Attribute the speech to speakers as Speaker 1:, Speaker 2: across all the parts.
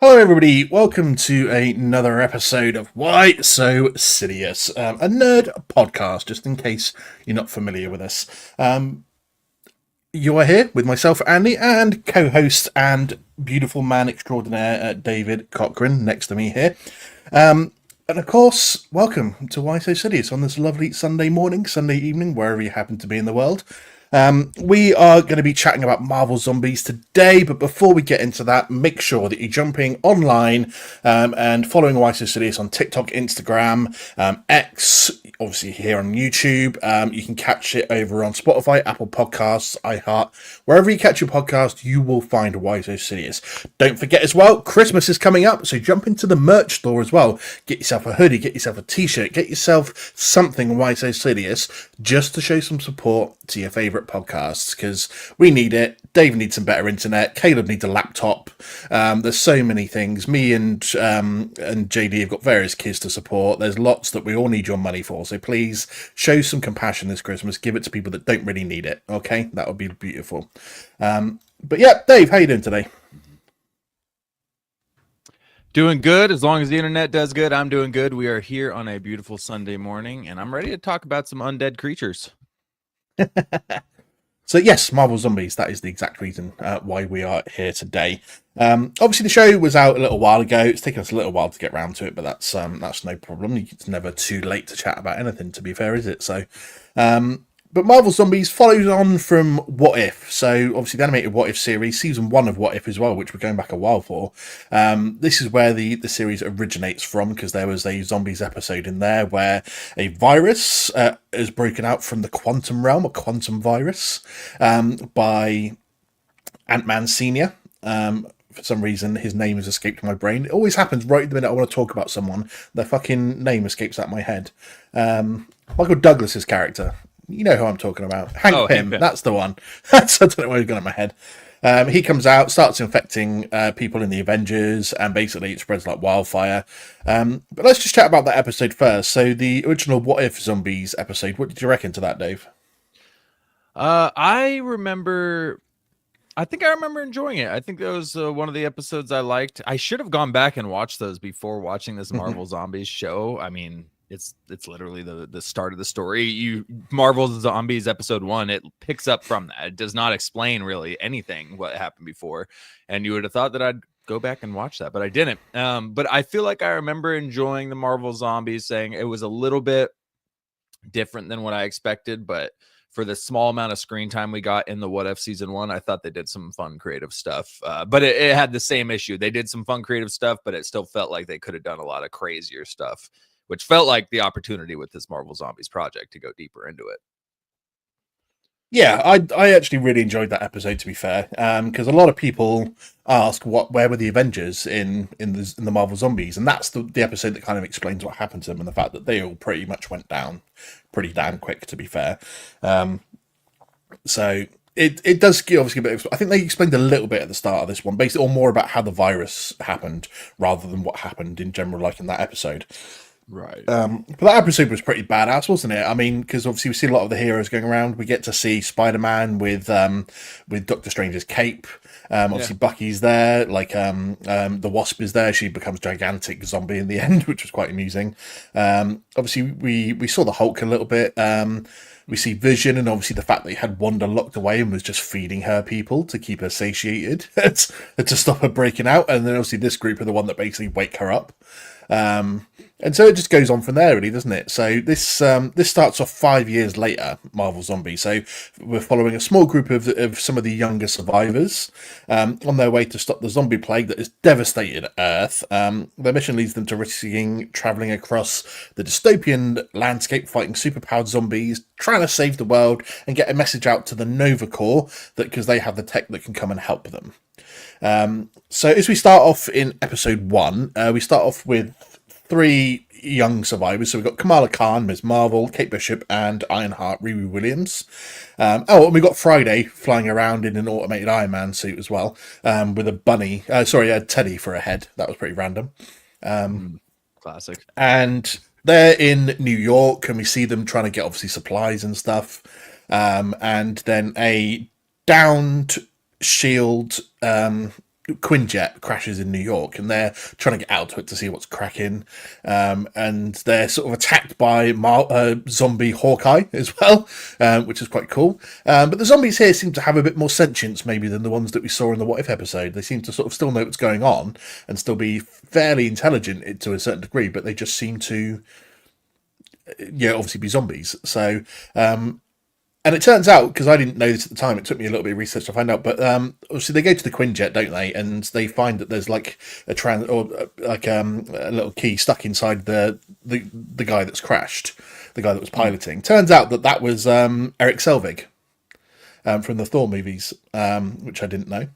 Speaker 1: Hello, everybody. Welcome to another episode of Why So Serious, a nerd podcast, just in case you're not familiar with us. You are here with myself, Andy, and co-host and beautiful man extraordinaire, David Cochran, next to me here. And of course, welcome to Why So Serious on this lovely Sunday morning, Sunday evening, wherever you happen to be in the world. We are going to be chatting about Marvel Zombies today, but before we get into that, make sure that you're jumping online and following Why So Serious on TikTok, Instagram, X, obviously here on YouTube. You can catch it over on Spotify, Apple Podcasts, iHeart. Wherever you catch your podcast, you will find Why So Serious. Don't forget as well, Christmas is coming up, so jump into the merch store as well. Get yourself a hoodie, get yourself a t-shirt, get yourself something Why So Serious, just to show some support to your favourite podcasts, because we need it. Dave needs some better internet. Caleb needs a laptop. There's so many things. Me and JD have got various kids to support. There's lots that we all need your money for. So please show some compassion this Christmas. Give it to people that don't really need it. Okay, that would be beautiful. But yeah, Dave, how you doing today?
Speaker 2: Doing good. As long as the internet does good, I'm doing good. We are here on a beautiful Sunday morning, and I'm ready to talk about some undead creatures.
Speaker 1: So yes, Marvel Zombies, that is the exact reason why we are here today. Obviously the show was out a little while ago. It's taken us a little while to get around to it, but that's no problem. It's never too late to chat about anything, to be fair, is it? So but Marvel Zombies follows on from What If. So obviously the animated What If series, season 1 of What If as well, which we're going back a while for. This is where the series originates from, because there was a zombies episode in there where a virus is broken out from the quantum realm, a quantum virus, by Ant-Man Senior. For some reason, his name has escaped my brain. It always happens right at the minute I want to talk about someone. Their fucking name escapes out my head. Michael Douglas's character. You know who I'm talking about. Hank Pym. That's the one. I don't know why he's got in my head. He comes out, starts infecting people in the Avengers, and basically it spreads like wildfire. But let's just chat about that episode first. So the original What If Zombies episode, what did you reckon to that, Dave?
Speaker 2: I think I remember enjoying it. I think that was one of the episodes I liked. I should have gone back and watched those before watching this Marvel Zombies show. I mean, it's literally the start of the story. Marvel Zombies episode 1, it picks up from that. It does not explain really anything what happened before, and you would have thought that I'd go back and watch that, but I didn't. But I feel like I remember enjoying the Marvel Zombies, saying it was a little bit different than what I expected, but for the small amount of screen time we got in the What If season 1, I thought they did some fun creative stuff. But it had the same issue. They did some fun creative stuff, but it still felt like they could have done a lot of crazier stuff, which felt like the opportunity with this Marvel Zombies project to go deeper into it.
Speaker 1: Yeah, I actually really enjoyed that episode, to be fair, because a lot of people ask where were the Avengers in the Marvel Zombies, and that's the episode that kind of explains what happened to them and the fact that they all pretty much went down pretty damn quick, to be fair. So it does obviously, but I think they explained a little bit at the start of this one, basically, or more about how the virus happened rather than what happened in general, like in that episode.
Speaker 2: Right.
Speaker 1: But that episode was pretty badass, wasn't it? I mean, because obviously we see a lot of the heroes going around. We get to see Spider-Man with Doctor Strange's cape. Obviously Bucky's there. Like the Wasp is there. She becomes gigantic zombie in the end, which was quite amusing. Obviously we saw the Hulk a little bit. We see Vision, and obviously the fact that he had Wanda locked away and was just feeding her people to keep her satiated, to stop her breaking out. And then obviously this group are the one that basically wake her up. And so it just goes on from there, really, doesn't it? So this starts off 5 years later, Marvel Zombies. So we're following a small group of some of the younger survivors on their way to stop the zombie plague that has devastated Earth. Their mission leads them to risking traveling across the dystopian landscape, fighting superpowered zombies, trying to save the world, and get a message out to the Nova Corps because they have the tech that can come and help them. So as we start off in episode 1, we start off with 3 young survivors. So we've got Kamala Khan, Ms. Marvel, Kate Bishop, and Ironheart, Riri Williams. And we got Friday flying around in an automated Iron Man suit as well, with a teddy for a head. That was pretty random.
Speaker 2: Classic.
Speaker 1: And they're in New York, and we see them trying to get obviously supplies and stuff. And then a downed shield Quinjet crashes in New York, and they're trying to get out to it to see what's cracking, and they're sort of attacked by zombie Hawkeye as well, which is quite cool. But the zombies here seem to have a bit more sentience maybe than the ones that we saw in the What If episode. They seem to sort of still know what's going on and still be fairly intelligent to a certain degree, but they just seem to, obviously be zombies. So, and it turns out, because I didn't know this at the time, it took me a little bit of research to find out, but obviously they go to the Quinjet, don't they? And they find that there's like a little key stuck inside the guy that's crashed, the guy that was piloting. Turns out that was Eric Selvig from the Thor movies, which I didn't know.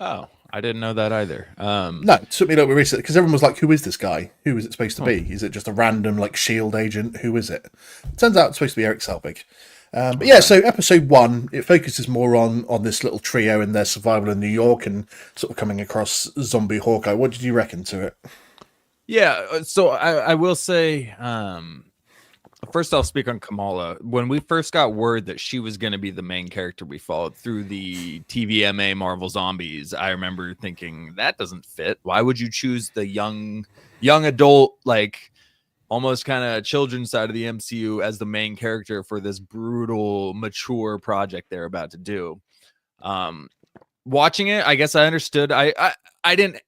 Speaker 2: Oh, I didn't know that either.
Speaker 1: No, it took me a little bit of research because everyone was like, "Who is this guy? Who is it supposed to be? Is it just a random like Shield agent? Who is it?" Turns out it's supposed to be Eric Selvig. But yeah, so episode 1, it focuses more on this little trio and their survival in New York and sort of coming across zombie Hawkeye. What did you reckon to it?
Speaker 2: Yeah, so I will say, first I'll speak on Kamala. When we first got word that she was going to be the main character we followed through the TVMA Marvel Zombies, I remember thinking, that doesn't fit. Why would you choose the young adult, like, almost kind of children's side of the MCU as the main character for this brutal, mature project they're about to do? Watching it, I guess I understood. I didn't.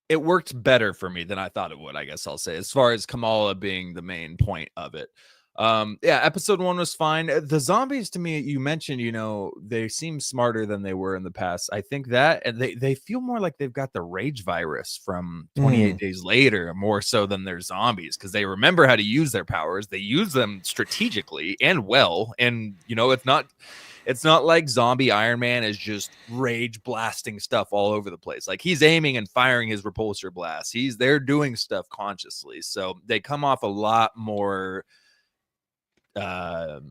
Speaker 2: It worked better for me than I thought it would, I guess I'll say, as far as Kamala being the main point of it. Episode 1 was fine. The zombies, to me, you mentioned, they seem smarter than they were in the past. I think that, and they feel more like they've got the rage virus from 28 Days Later, more so than they're zombies, because they remember how to use their powers. They use them strategically and well, and it's not like zombie Iron Man is just rage blasting stuff all over the place. Like, he's aiming and firing his repulsor blasts. They're doing stuff consciously. So they come off a lot more, I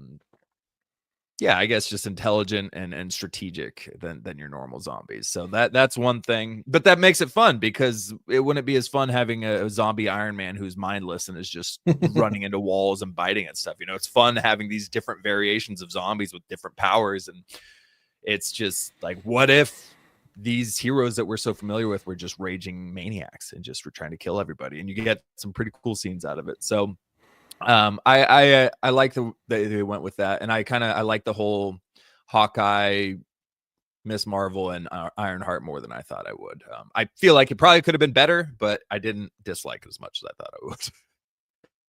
Speaker 2: guess just intelligent and strategic than your normal zombies. So that's one thing, but that makes it fun, because it wouldn't be as fun having a zombie Iron Man who's mindless and is just running into walls and biting at stuff. It's fun having these different variations of zombies with different powers. And it's just like, what if these heroes that we're so familiar with were just raging maniacs and just were trying to kill everybody? And you get some pretty cool scenes out of it. So I like that they went with that, and I like the whole Hawkeye, Miss Marvel, and Ironheart more than I thought I would. I feel like it probably could have been better, but I didn't dislike it as much as I thought I would.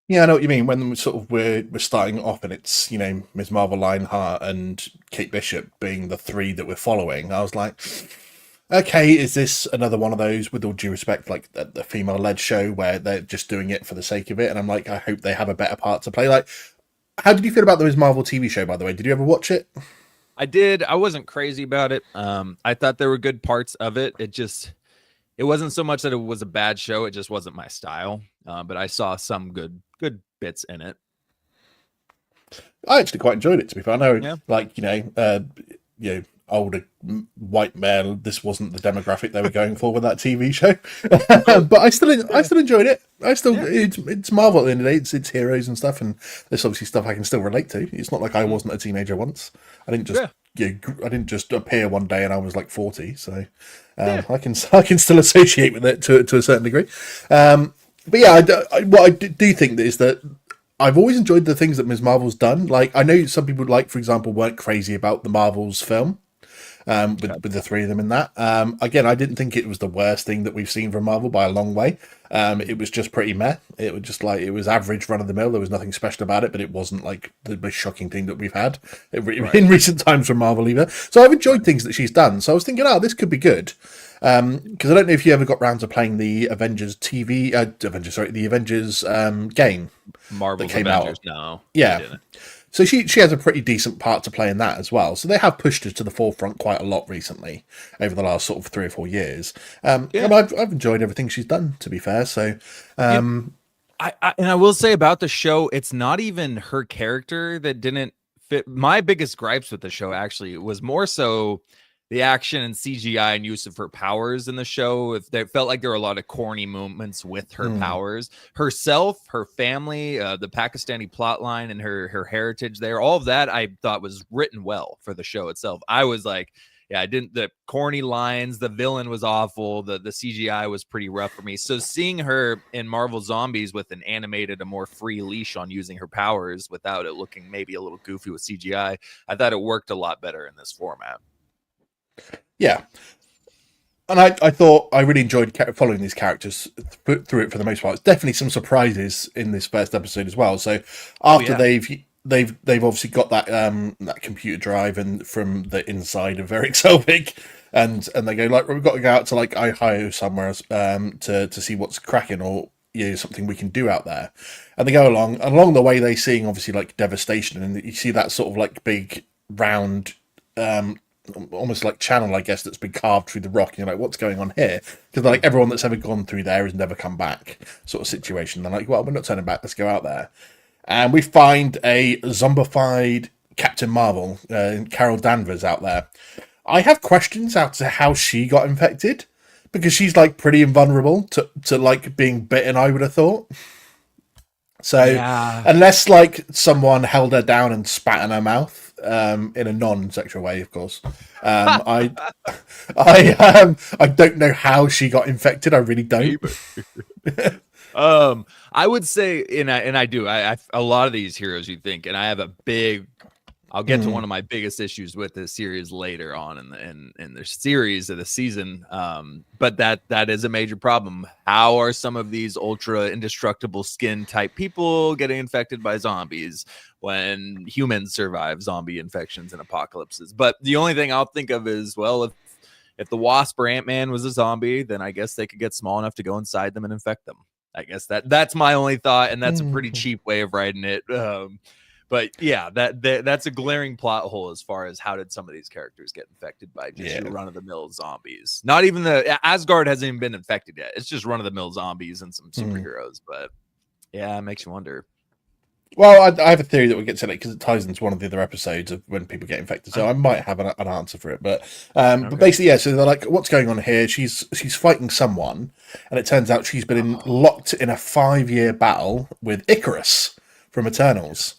Speaker 1: Yeah, I know what you mean. When we're starting off and it's Miss Marvel, Lionheart, and Kate Bishop being the 3 that we're following, I was like, okay, is this another one of those, with all due respect, like the female-led show where they're just doing it for the sake of it? And I'm like, I hope they have a better part to play. Like, how did you feel about the Miss Marvel TV show, by the way? Did you ever watch it?
Speaker 2: I did. I wasn't crazy about it. I thought there were good parts of it. It wasn't so much that it was a bad show. It just wasn't my style. But I saw some good bits in it.
Speaker 1: I actually quite enjoyed it, to be fair. I know, older white male, this wasn't the demographic they were going for with that TV show. But I still enjoyed it. It's Marvel at the end of the day. It's heroes and stuff, and there's obviously stuff I can still relate to. It's not like I wasn't a teenager once. I didn't just appear one day and I was like 40. So I can still associate with it to a certain degree. But yeah, what I do think is that I've always enjoyed the things that Ms. Marvel's done. Like, I know some people, like, for example, weren't crazy about the Marvels film. With the 3 of them in that. Again, I didn't think it was the worst thing that we've seen from Marvel by a long way. It was just pretty meh. It was just like, it was average run of the mill. There was nothing special about it, but it wasn't like the most shocking thing that we've had in recent times from Marvel either. So I've enjoyed things that she's done. So I was thinking, this could be good. Because I don't know if you ever got round to playing the Avengers the Avengers game.
Speaker 2: Marvel's Avengers, no.
Speaker 1: Yeah. So she has a pretty decent part to play in that as well. So they have pushed her to the forefront quite a lot recently, over the last sort of 3 or 4 years. And I've enjoyed everything she's done, to be fair. So,
Speaker 2: I will say about the show, it's not even her character that didn't fit. My biggest gripes with the show actually was more so the action and CGI and use of her powers in the show. If they felt like there were a lot of corny moments with her powers, herself, her family, the Pakistani plot line and her heritage there, all of that I thought was written well for the show itself. I was like, yeah, I didn't. The corny lines, the villain was awful. The CGI was pretty rough for me. So seeing her in Marvel Zombies with an animated, a more free leash on using her powers without it looking maybe a little goofy with CGI, I thought it worked a lot better in this format.
Speaker 1: Yeah. And I thought I really enjoyed following these characters through it for the most part. It's definitely some surprises in this first episode as well. So after they've obviously got that that computer drive and from the inside of Eric Selvig, and they go like, we've got to go out to like Ohio somewhere to see what's cracking, or something we can do out there. And they go along the way, they seeing obviously like devastation, and you see that sort of like big round almost like channel, I guess, that's been carved through the rock, and you're like, what's going on here? Because like everyone that's ever gone through there has never come back, sort of situation. They're like, well, we're not turning back, let's go out there. And we find a zombified Captain Marvel, Carol Danvers, out there. I have questions as to how she got infected, because she's like pretty invulnerable to like being bitten, I would have thought. So unless like someone held her down and spat in her mouth, in a non-sexual way, of course, I don't know how she got infected. I really don't.
Speaker 2: I would say, and I do. I a lot of these heroes you think, and I have a big. I'll get to one of my biggest issues with this series later on in the series of the season. But that is a major problem. How are some of these ultra indestructible skin type people getting infected by zombies when humans survive zombie infections and apocalypses? But the only thing I'll think of is, well, if the Wasp or Ant-Man was a zombie, then I guess they could get small enough to go inside them and infect them. I guess that's my only thought, and that's a pretty cheap way of writing it. But yeah, that's a glaring plot hole as far as how did some of these characters get infected by just your run-of-the-mill zombies. Not even Asgard hasn't even been infected yet. It's just run-of-the-mill zombies and some superheroes. But yeah, it makes you wonder.
Speaker 1: Well, I have a theory that we'll get to it because it ties into one of the other episodes of when people get infected. So I might have an answer for it. But but basically, yeah. So they're like, what's going on here? She's fighting someone, and it turns out she's been locked in a 5-year battle with Icarus from Eternals.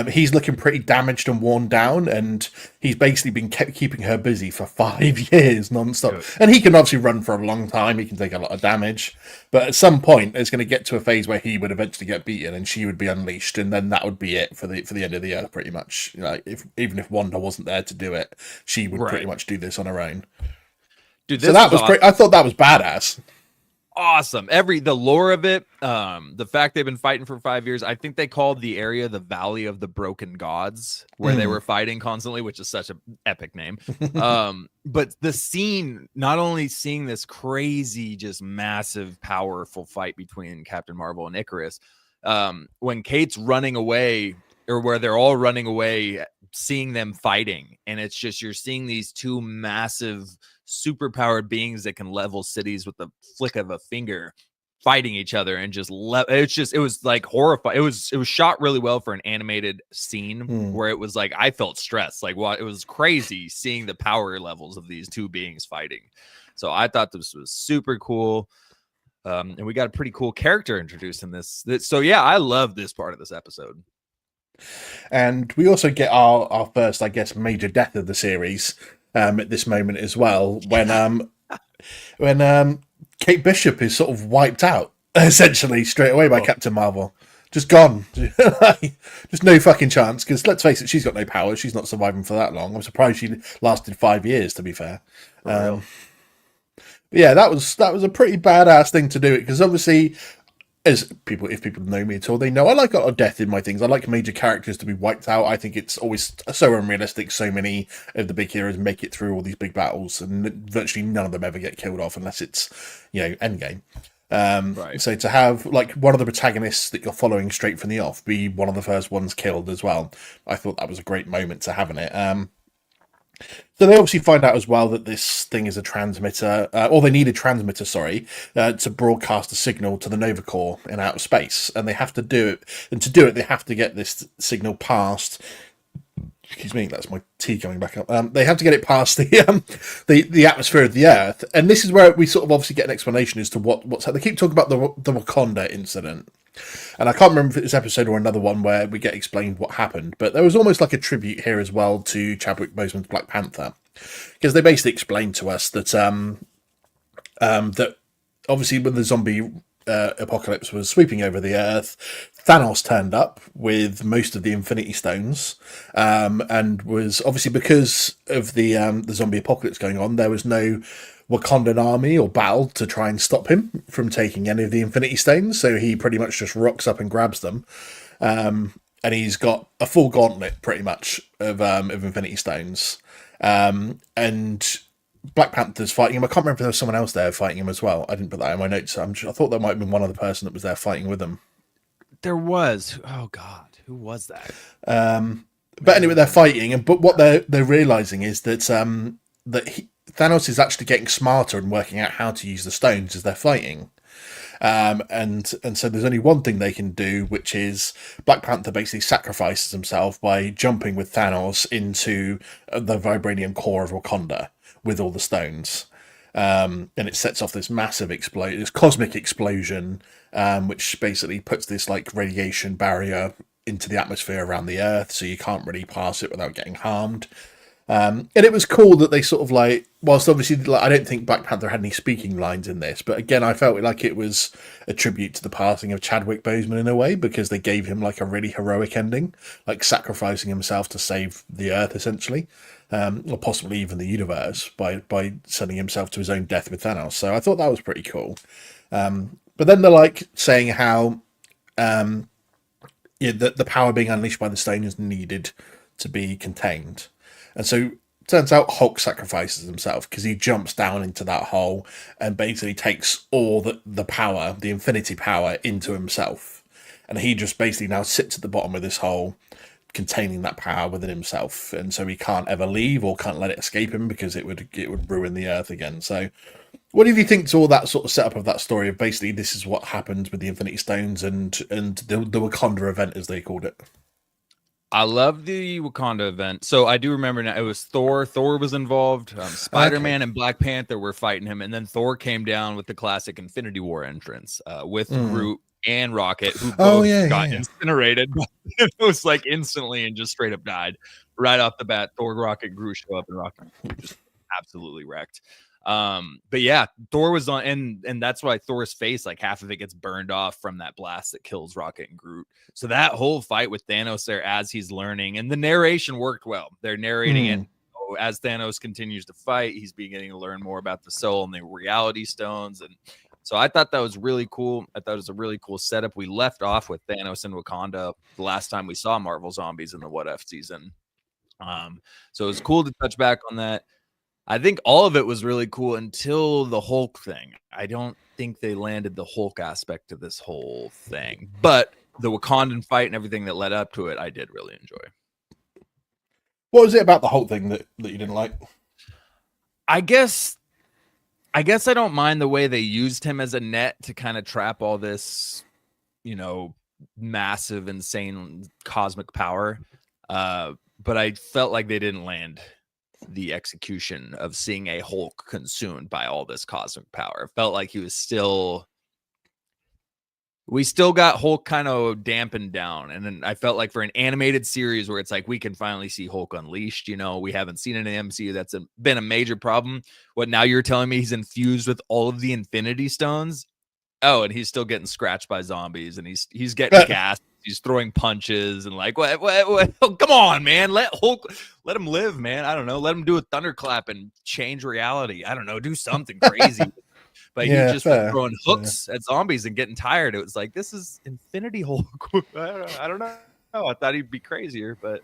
Speaker 1: He's looking pretty damaged and worn down, and he's basically been keeping her busy for 5 years non-stop. Good. And he can obviously run for a long time. He can take a lot of damage, but at some point, it's going to get to a phase where he would eventually get beaten, and she would be unleashed, and then that would be it for the end of the earth, pretty much. Even if Wanda wasn't there to do it, she would pretty much do this on her own. Dude, so that was great. I thought that was badass.
Speaker 2: Awesome. The lore of it, the fact they've been fighting for 5 years. I think they called the area the Valley of the Broken Gods, where they were fighting constantly, which is such an epic name. But the scene, not only seeing this crazy, just massive, powerful fight between Captain Marvel and Icarus, when Kate's running away, or where they're all running away, seeing them fighting, and it's just you're seeing these two massive superpowered beings that can level cities with the flick of a finger fighting each other, and it was like horrifying. It was shot really well for an animated scene where it was like I felt stressed, like it was crazy seeing the power levels of these two beings fighting. So I thought this was super cool. And we got a pretty cool character introduced in this. So yeah, I love this part of this episode.
Speaker 1: And we also get our first, I guess, major death of the series at this moment as well, when Kate Bishop is sort of wiped out essentially straight away by Captain Marvel. Just gone. Just no fucking chance, because let's face it, she's got no powers. She's not surviving for that long. I'm surprised she lasted 5 years, to be fair. Yeah, that was a pretty badass thing to do, because obviously, if people know me at all, they know I like a lot of death in my things. I like major characters to be wiped out. I think it's always so unrealistic. So many of the big heroes make it through all these big battles, and virtually none of them ever get killed off unless it's, Endgame. So to have like one of the protagonists that you're following straight from the off be one of the first ones killed as well, I thought that was a great moment to have in it. So they obviously find out as well that this thing is a transmitter, or they need a transmitter, to broadcast a signal to the Nova Corps in outer space, and they have to do it. And to do it, they have to get this signal past. Excuse me, that's my tea coming back up. They have to get it past the atmosphere of the Earth, and this is where we sort of obviously get an explanation as to what's. They keep talking about the Wakanda incident, and I can't remember if it's this episode or another one where we get explained what happened. But there was almost like a tribute here as well to Chadwick Boseman's Black Panther, because they basically explained to us that obviously when the zombie apocalypse was sweeping over the Earth, Thanos turned up with most of the Infinity Stones, and was obviously because of the zombie apocalypse going on, there was no Wakandan army or battle to try and stop him from taking any of the Infinity Stones. So he pretty much just rocks up and grabs them, and he's got a full gauntlet pretty much of Infinity Stones, and Black Panther's fighting him. I can't remember if there was someone else there fighting him as well. I didn't put that in my notes. I thought there might have been one other person that was there fighting with him.
Speaker 2: There was. Oh God, who was that?
Speaker 1: But anyway, they're fighting, but what they're realizing is that Thanos is actually getting smarter and working out how to use the stones as they're fighting. And so there's only one thing they can do, which is Black Panther basically sacrifices himself by jumping with Thanos into the vibranium core of Wakanda with all the stones. And it sets off this massive this cosmic explosion, which basically puts this like radiation barrier into the atmosphere around the Earth, so you can't really pass it without getting harmed. And it was cool that they sort of like, whilst obviously like, I don't think Black Panther had any speaking lines in this, but again, I felt like it was a tribute to the passing of Chadwick Boseman in a way, because they gave him like a really heroic ending, like sacrificing himself to save the Earth essentially, or possibly even the universe by sending himself to his own death with Thanos. So I thought that was pretty cool. But then they're like saying how the power being unleashed by the stone is needed to be contained. And so turns out Hulk sacrifices himself because he jumps down into that hole and basically takes all the power, the infinity power, into himself. And he just basically now sits at the bottom of this hole containing that power within himself. And so he can't ever leave or can't let it escape him because it would ruin the Earth again. So what do you think to all that sort of setup of that story of basically this is what happened with the Infinity Stones and the Wakanda event, as they called it?
Speaker 2: I love the Wakanda event. So I do remember now it was Thor. Thor was involved. Spider-Man and Black Panther were fighting him. And then Thor came down with the classic Infinity War entrance with Groot and Rocket, who both got incinerated. It was like instantly and just straight up died. Right off the bat, Thor, Rocket, Groot show up and Rocket just absolutely wrecked. But yeah, Thor was on, and that's why Thor's face, like half of it gets burned off from that blast that kills Rocket and Groot. So that whole fight with Thanos there as he's learning, and the narration worked well. They're narrating it as Thanos continues to fight. He's beginning to learn more about the soul and the reality stones. And so I thought that was really cool. I thought it was a really cool setup. We left off with Thanos and Wakanda the last time we saw Marvel Zombies in the What If season. So it was cool to touch back on that. I think all of it was really cool until the Hulk thing. I don't think they landed the Hulk aspect of this whole thing, but the Wakandan fight and everything that led up to it, I did really enjoy.
Speaker 1: What was it about the Hulk thing that you didn't like?
Speaker 2: I guess I don't mind the way they used him as a net to kind of trap all this, massive, insane cosmic power. But I felt like they didn't land the execution of seeing a Hulk consumed by all this cosmic power. It felt like we still got Hulk kind of dampened down. And then I felt like for an animated series where it's like, we can finally see Hulk unleashed, we haven't seen it in the MCU. That's been a major problem. What now you're telling me he's infused with all of the Infinity Stones? Oh, and he's still getting scratched by zombies and he's getting gassed. He's throwing punches and like, what? Oh, come on, man. Let him live, man. I don't know. Let him do a thunderclap and change reality. I don't know. Do something crazy. But he just was throwing hooks at zombies and getting tired. It was like, this is Infinity Hulk. I don't know. I thought he'd be crazier, but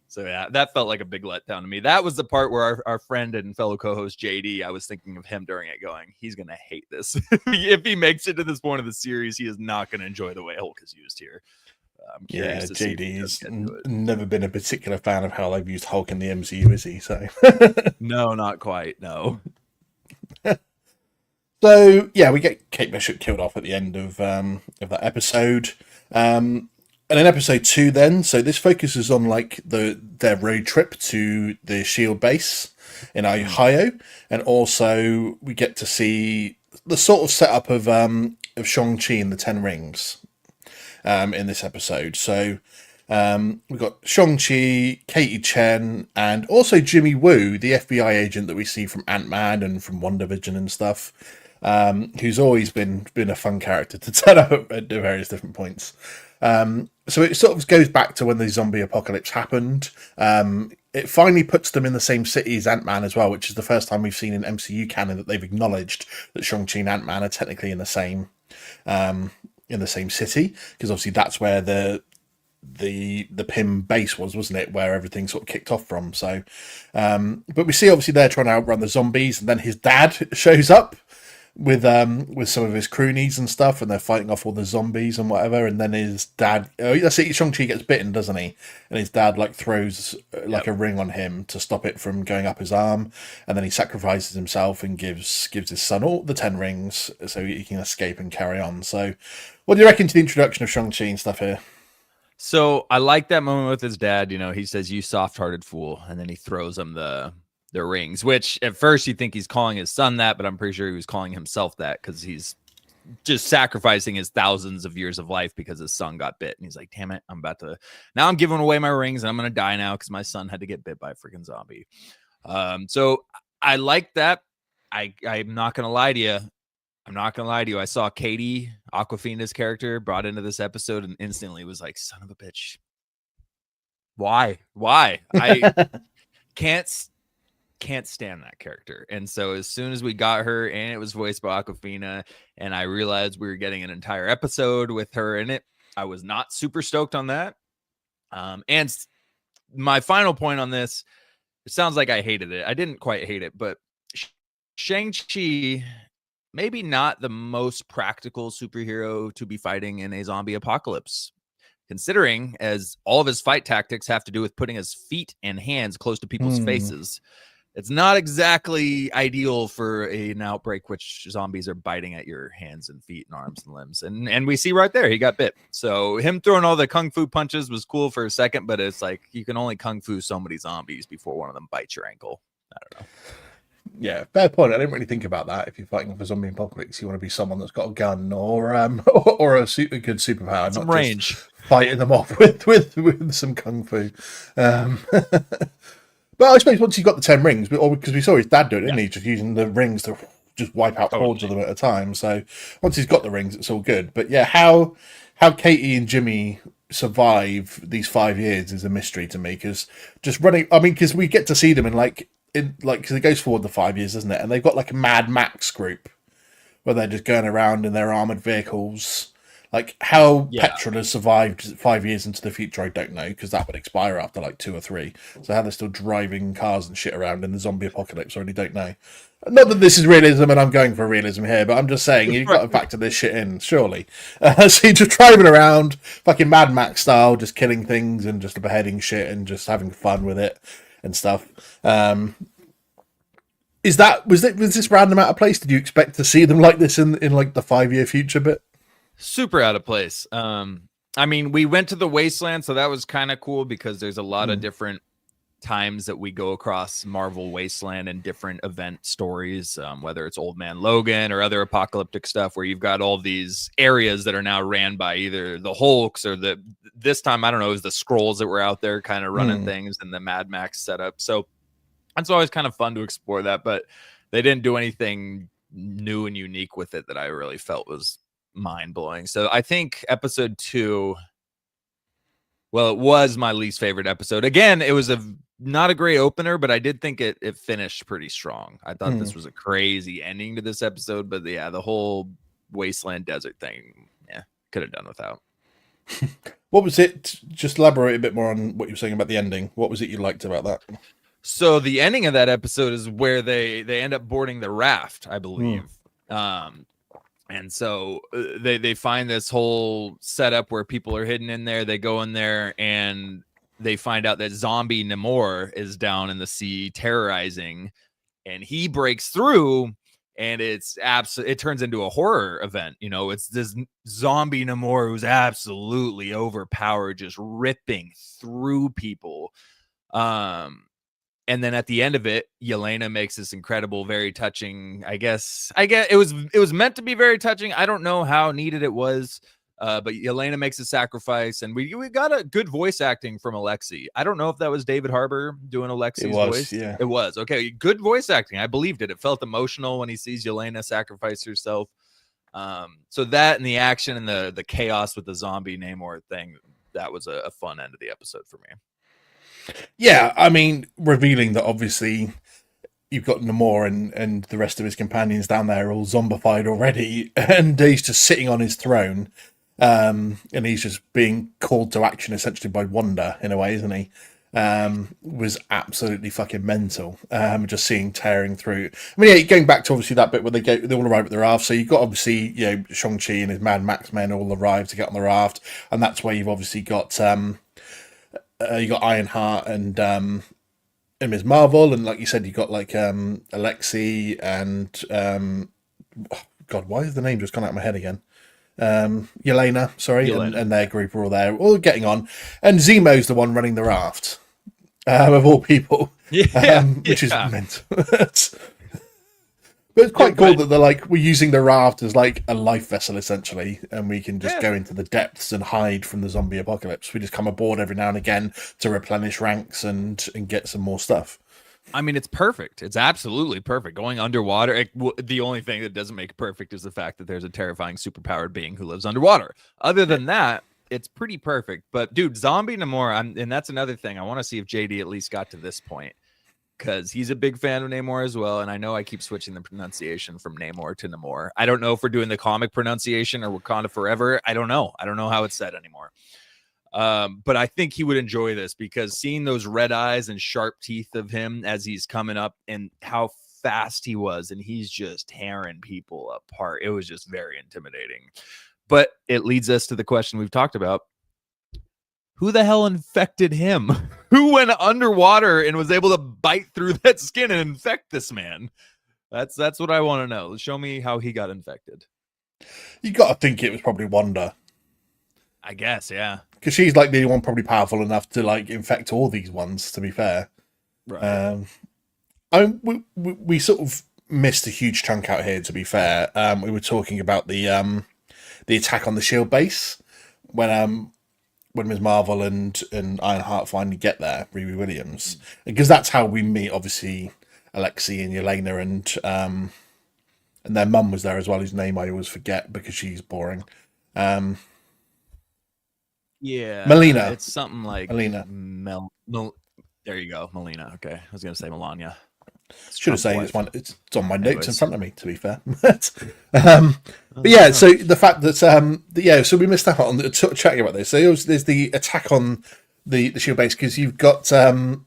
Speaker 2: so yeah, that felt like a big letdown to me. That was the part where our friend and fellow co-host JD, I was thinking of him during it going, he's going to hate this. If he makes it to this point of the series, he is not going to enjoy the way Hulk is used here. I'm curious to
Speaker 1: JD's never been a particular fan of how they've used Hulk in the MCU, is he? So
Speaker 2: no, not quite. No.
Speaker 1: So yeah, we get Kate Bishop killed off at the end of that episode. And in episode 2 then, so this focuses on like their road trip to the SHIELD base in Ohio, and also we get to see the sort of setup of Shang-Chi and the Ten Rings in this episode. So We've got Shang-Chi, Katie Chen, and also Jimmy Woo, the FBI agent that we see from Ant-Man and from WandaVision and stuff, who's always been a fun character to turn up at various different points. So it sort of goes back to when the zombie apocalypse happened. It finally puts them in the same city as Ant-Man as well, which is the first time we've seen in MCU canon that they've acknowledged that Shang-Chi and Ant-Man are technically in the same city, because obviously that's where the Pym base wasn't it, where everything sort of kicked off from. So but we see obviously they're trying to outrun the zombies, and then his dad shows up with some of his croonies and stuff, and they're fighting off all the zombies and whatever. And then his dad, that's it, Shang-Chi gets bitten, doesn't he? And his dad like throws like a ring on him to stop it from going up his arm, and then he sacrifices himself and gives his son all the 10 rings so he can escape and carry on. So what do you reckon to the introduction of Shang-Chi and stuff here?
Speaker 2: So I like that moment with his dad. You know, he says, "You soft-hearted fool," and then he throws him the rings, which at first you think he's calling his son that, but I'm pretty sure he was calling himself that because he's just sacrificing his thousands of years of life because his son got bit. And he's like, damn it, now I'm giving away my rings and I'm going to die now because my son had to get bit by a freaking zombie. So I like that. I'm not going to lie to you. I saw Katie, Awkwafina's character, brought into this episode and instantly was like, son of a bitch. Why? I can't stand that character. And so as soon as we got her and it was voiced by Awkwafina and I realized we were getting an entire episode with her in it, I was not super stoked on that. And my final point on this, it sounds like I hated it. I didn't quite hate it, but Shang-Chi, maybe not the most practical superhero to be fighting in a zombie apocalypse, considering as all of his fight tactics have to do with putting his feet and hands close to people's faces. It's not exactly ideal for an outbreak which zombies are biting at your hands and feet and arms and limbs. And we see right there, he got bit. So him throwing all the kung fu punches was cool for a second, but it's like you can only kung fu so many zombies before one of them bites your ankle. I don't know.
Speaker 1: Yeah, fair point. I didn't really think about that. If you're fighting off a zombie apocalypse, you want to be someone that's got a gun or or a good superpower,
Speaker 2: some
Speaker 1: not
Speaker 2: range.
Speaker 1: Just fighting them off with some kung fu. But I suppose once you've got the 10 rings, because we saw his dad do it, didn't he? Just using the rings to just wipe out hordes of them at a time. So once he's got the rings, it's all good. But yeah, how Katie and Jimmy survive these 5 years is a mystery to me. Because just running, I mean, because we get to see them because it goes forward the 5 years, doesn't it? And they've got like a Mad Max group where they're just going around in their armored vehicles. Like how petrol has survived 5 years into the future, I don't know, because that would expire after like 2 or 3. So how they're still driving cars and shit around in the zombie apocalypse, I really don't know. Not that this is realism and I'm going for realism here, but I'm just saying you've got to factor this shit in, surely. So you're just driving around, fucking Mad Max style, just killing things and just beheading shit and just having fun with it and stuff. Was this random out of place? Did you expect to see them like this in like the 5-year future bit?
Speaker 2: Super out of place. I mean, we went to the wasteland, so that was kind of cool because there's a lot of different times that we go across Marvel Wasteland and different event stories, whether it's Old Man Logan or other apocalyptic stuff where you've got all these areas that are now ran by either the Hulks or this time, I don't know, it was the Skrulls that were out there kind of running things and the Mad Max setup. So it's always kind of fun to explore that, but they didn't do anything new and unique with it that I really felt was mind-blowing. So I think episode 2, well, it was my least favorite episode. Again, it was not a great opener, but I did think it finished pretty strong. I thought this was a crazy ending to this episode, but yeah, the whole wasteland desert thing, could have done without.
Speaker 1: What was it? Just elaborate a bit more on what you were saying about the ending. What was it you liked about that?
Speaker 2: So the ending of that episode is where they end up boarding the raft, I believe. And so they find this whole setup where people are hidden in there. They go in there and they find out that zombie Namor is down in the sea terrorizing, and he breaks through, and it turns into a horror event. You know, it's this zombie Namor who's absolutely overpowered, just ripping through people. And then at the end of it, Yelena makes this incredible, very touching, I guess it was meant to be very touching. I don't know how needed it was, But Yelena makes a sacrifice, and we got a good voice acting from Alexei. I don't know if that was David Harbour doing Alexei's voice.
Speaker 1: Yeah.
Speaker 2: It was. Okay, good voice acting. I believed it. It felt emotional when he sees Yelena sacrifice herself. So that and the action and the chaos with the zombie Namor thing, that was a fun end of the episode for me.
Speaker 1: Yeah, I mean, revealing that obviously you've got Namor and the rest of his companions down there all zombified already, and he's just sitting on his throne, and he's just being called to action essentially by Wanda in a way, isn't he? Was absolutely fucking mental. Just seeing tearing through. I mean, yeah, going back to obviously that bit where they all arrive at the raft. So you've got obviously, you know, Shang-Chi and his Mad Max men all arrive to get on the raft, and that's where you've obviously got you got Ironheart and Ms. Marvel, and like you said, you got like Alexei and God, why has the name just gone out of my head again? Yelena, sorry,
Speaker 2: Yelena.
Speaker 1: And their group are all there, all getting on, and Zemo's the one running the raft, of all people, which is mental. But it's quite cool that they're like, we're using the raft as like a life vessel essentially, and we can just go into the depths and hide from the zombie apocalypse. We just come aboard every now and again to replenish ranks and get some more stuff.
Speaker 2: I mean, it's perfect. It's absolutely perfect. Going underwater. The only thing that doesn't make it perfect is the fact that there's a terrifying superpowered being who lives underwater. Other than that, it's pretty perfect. But dude, Zombie Namor, and that's another thing. I want to see if JD at least got to this point, because he's a big fan of Namor as well. And I know I keep switching the pronunciation from Namor to Namor. I don't know if we're doing the comic pronunciation or Wakanda Forever. I don't know. I don't know how it's said anymore. But I think he would enjoy this, because seeing those red eyes and sharp teeth of him as he's coming up and how fast he was, and he's just tearing people apart. It was just very intimidating. But it leads us to the question we've talked about. Who the hell infected him? Who went underwater and was able to bite through that skin and infect this man? That's what I want to know. Show me how he got infected.
Speaker 1: You got to think it was probably Wanda.
Speaker 2: I guess, yeah.
Speaker 1: Because she's like the one probably powerful enough to like infect all these ones, to be fair.
Speaker 2: Right.
Speaker 1: We sort of missed a huge chunk out here, to be fair. We were talking about the attack on the Shield base when Ms. Marvel and Ironheart finally get there, Riri Williams, because that's how we meet obviously Alexei and Yelena, and their mum was there as well, whose name I always forget because she's boring. Melina.
Speaker 2: It's something like
Speaker 1: Melina.
Speaker 2: There you go, Melina. Okay, I was gonna say Melania.
Speaker 1: Should have said it's on my notes in front of me, to be fair. But yeah, so the fact that so we missed out on chatting about this. So there's the attack on the Shield base, because you've got the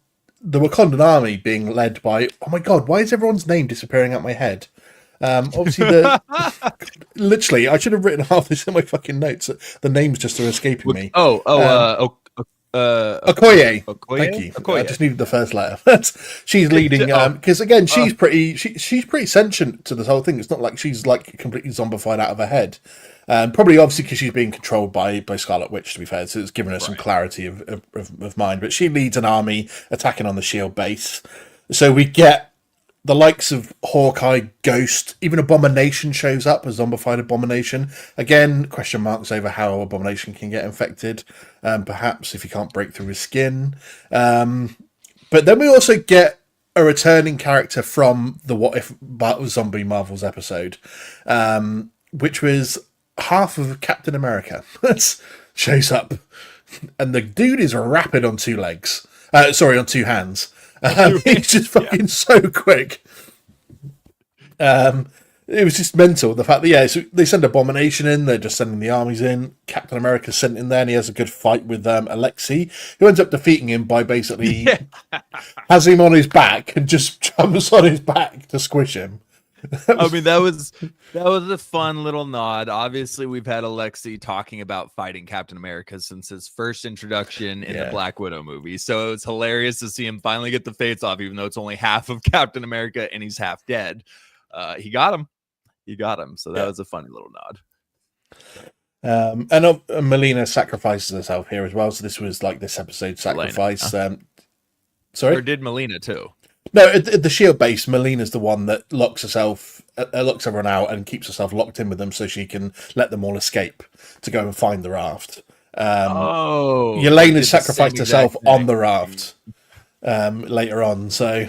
Speaker 1: Wakandan army being led by, oh my god, why is everyone's name disappearing out my head? Obviously literally I should have written half this in my fucking notes. The names just are escaping me. Okoye. Thank you. Okoye. I just needed the first letter. She's leading because again she's pretty sentient to this whole thing. It's not like she's like completely zombified out of her head. Probably obviously because she's being controlled by Scarlet Witch, to be fair, so it's given her some clarity of mind. But she leads an army attacking on the Shield base. So we get the likes of Hawkeye, Ghost, even Abomination shows up, a zombified Abomination. Again, question marks over how Abomination can get infected. Perhaps if he can't break through his skin. But then we also get a returning character from the What If Zombie Marvels episode, which was half of Captain America. Shows up. And the dude is rapid on two legs. On two hands. He's just fucking so quick. It was just mental. The fact that so they send Abomination in, they're just sending the armies in. Captain America's sent in there, and he has a good fight with Alexei, who ends up defeating him by basically has him on his back and just jumps on his back to squish him.
Speaker 2: I mean, that was a fun little nod. Obviously, we've had Alexei talking about fighting Captain America since his first introduction in the Black Widow movie. So it was hilarious to see him finally get the fates off, even though it's only half of Captain America and he's half dead. He got him. So that was a funny little nod.
Speaker 1: And Melina sacrifices herself here as well. So this was like this episode's sacrifice. Sorry?
Speaker 2: Or did Melina too?
Speaker 1: No, at the Shield base, Melina's the one that locks everyone out and keeps herself locked in with them so she can let them all escape to go and find the raft.
Speaker 2: Oh, they
Speaker 1: Yelena's
Speaker 2: did the same
Speaker 1: sacrificed
Speaker 2: exact
Speaker 1: herself on
Speaker 2: thing.
Speaker 1: the raft later on. So,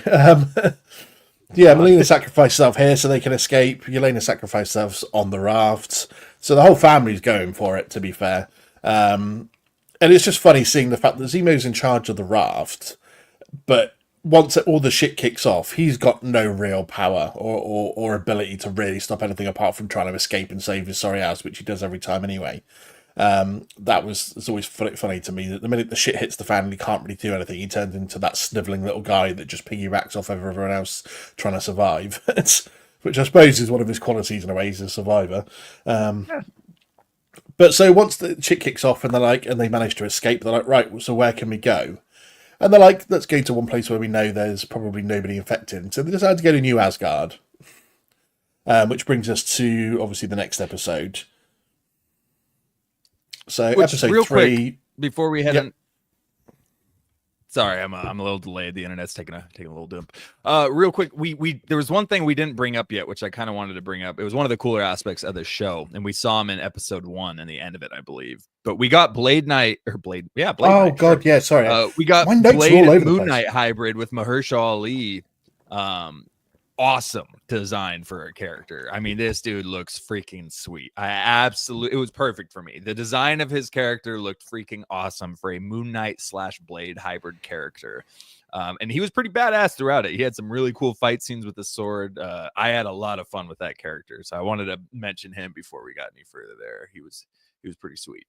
Speaker 1: yeah, Melina sacrificed herself here so they can escape. Yelena sacrificed herself on the raft. So the whole family's going for it, to be fair. And it's just funny seeing the fact that Zemo's in charge of the raft, but once all the shit kicks off, he's got no real power or ability to really stop anything apart from trying to escape and save his sorry ass, which he does every time anyway. It's always funny to me that the minute the shit hits the fan and he can't really do anything, he turns into that snivelling little guy that just piggybacks off over everyone else trying to survive. Which I suppose is one of his qualities in a way, he's a survivor. But so once the shit kicks off and they manage to escape, they're like, right, so where can we go? And they're like, let's go to one place where we know there's probably nobody infected. So they decide to go to New Asgard, which brings us to obviously the next episode. So episode
Speaker 2: real
Speaker 1: 3.
Speaker 2: Quick, before we head
Speaker 1: Yep.
Speaker 2: in, sorry, I'm a little delayed. The internet's taking a little dump. Real quick, we there was one thing we didn't bring up yet, which I kind of wanted to bring up. It was one of the cooler aspects of the show, and we saw him in episode 1 and the end of it, I believe. But we got Blade Knight or Blade, yeah, Blade
Speaker 1: Oh
Speaker 2: Knight,
Speaker 1: god,
Speaker 2: sure.
Speaker 1: yeah, sorry.
Speaker 2: We got
Speaker 1: My notes are
Speaker 2: Blade
Speaker 1: all over
Speaker 2: and
Speaker 1: the
Speaker 2: Moon
Speaker 1: place.
Speaker 2: Knight hybrid with Mahershala Ali. Awesome design for a character. I mean, this dude looks freaking sweet. It was perfect for me. The design of his character looked freaking awesome for a Moon Knight / Blade hybrid character. And he was pretty badass throughout it. He had some really cool fight scenes with the sword. I had a lot of fun with that character, so I wanted to mention him before we got any further there. He was pretty sweet.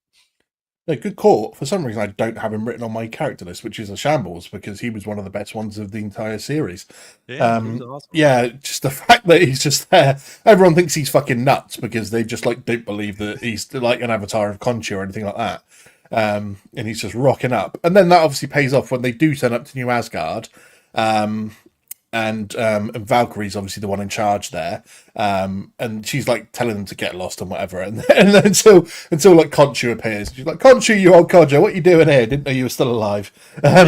Speaker 1: No, good call. For some reason, I don't have him written on my character list, which is a shambles because he was one of the best ones of the entire series.
Speaker 2: Yeah, he was awesome.
Speaker 1: Yeah, just the fact that he's just there. Everyone thinks he's fucking nuts because they just don't believe that he's like an avatar of Khonshu or anything like that. And he's just rocking up. And then that obviously pays off when they do turn up to New Asgard. And Valkyrie's obviously the one in charge there, and she's like telling them to get lost and whatever, and then until like Khonshu appears, she's like, Khonshu, you old codger, what are you doing here? Didn't know you were still alive,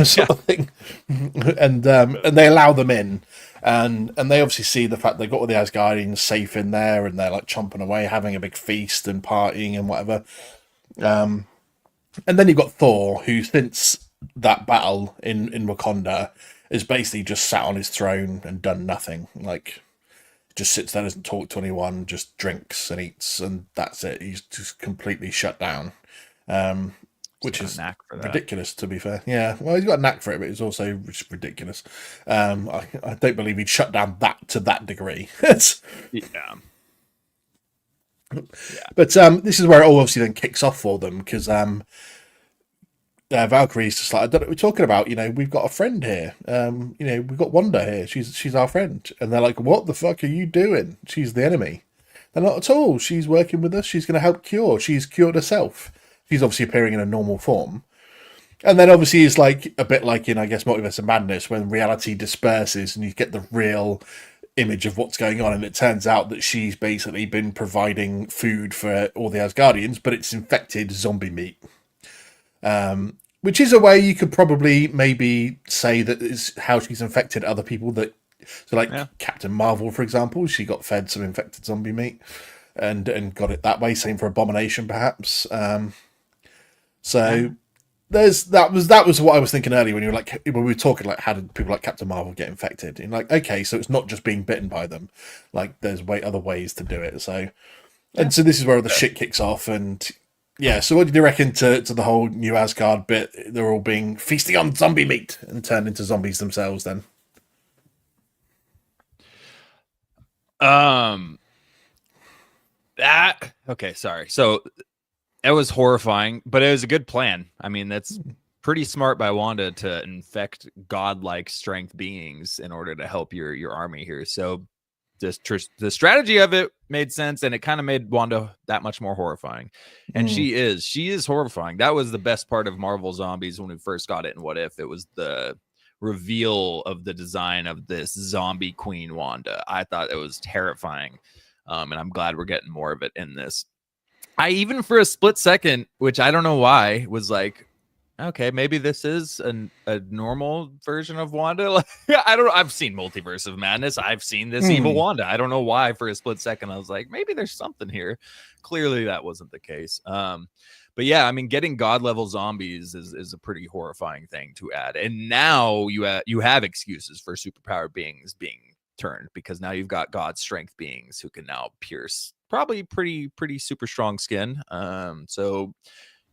Speaker 1: sort of thing. And they allow them in, and they obviously see the fact they've got all the Asgardians safe in there, and they're like chomping away, having a big feast and partying and whatever. And then you've got Thor, who since that battle in Wakanda is basically just sat on his throne and done nothing. Like, just sits there, doesn't talk to anyone, just drinks and eats, and that's it. He's just completely shut down, which is ridiculous, to be fair. Yeah, well, he's got a knack for it, but it's also just ridiculous. I don't believe he'd shut down that to that degree.
Speaker 2: Yeah.
Speaker 1: But this is where it all obviously then kicks off for them, because Valkyrie's just like, I don't know what we're talking about. You know, we've got a friend here. You know, we've got Wanda here. She's our friend. And they're like, what the fuck are you doing? She's the enemy. They're not at all. She's working with us. She's going to help cure. She's cured herself. She's obviously appearing in a normal form. And then obviously it's like a bit like in, I guess, Multiverse of Madness, when reality disperses and you get the real image of what's going on, and it turns out that she's basically been providing food for all the Asgardians, but it's infected zombie meat. Which is a way you could probably maybe say that is how she's infected other people. Captain Marvel, for example, she got fed some infected zombie meat and got it that way. Same for Abomination, perhaps. That was what I was thinking earlier when we were talking like, how did people like Captain Marvel get infected? And like, okay, so it's not just being bitten by them. Like, there's other ways to do it. So this is where the shit kicks off. And yeah, so what did you reckon to the whole New Asgard bit? They're all being feasting on zombie meat and turned into zombies themselves then.
Speaker 2: Sorry. So it was horrifying, but it was a good plan. I mean, that's pretty smart by Wanda to infect godlike strength beings in order to help your army here. So the strategy of it made sense, and it kind of made Wanda that much more horrifying. And she is horrifying. That was the best part of Marvel Zombies when we first got it in What If. It was the reveal of the design of this zombie queen Wanda. I thought it was terrifying, and I'm glad we're getting more of it in this. I even for a split second, which I don't know why, was like, okay, maybe this is a normal version of Wanda. Like, I don't know. I've seen Multiverse of Madness. I've seen this evil Wanda. I don't know why for a split second I was like, maybe there's something here. Clearly that wasn't the case. But yeah, I mean, getting god level zombies is a pretty horrifying thing to add. And now you have excuses for superpowered beings being turned, because now you've got god strength beings who can now pierce probably pretty super strong skin. So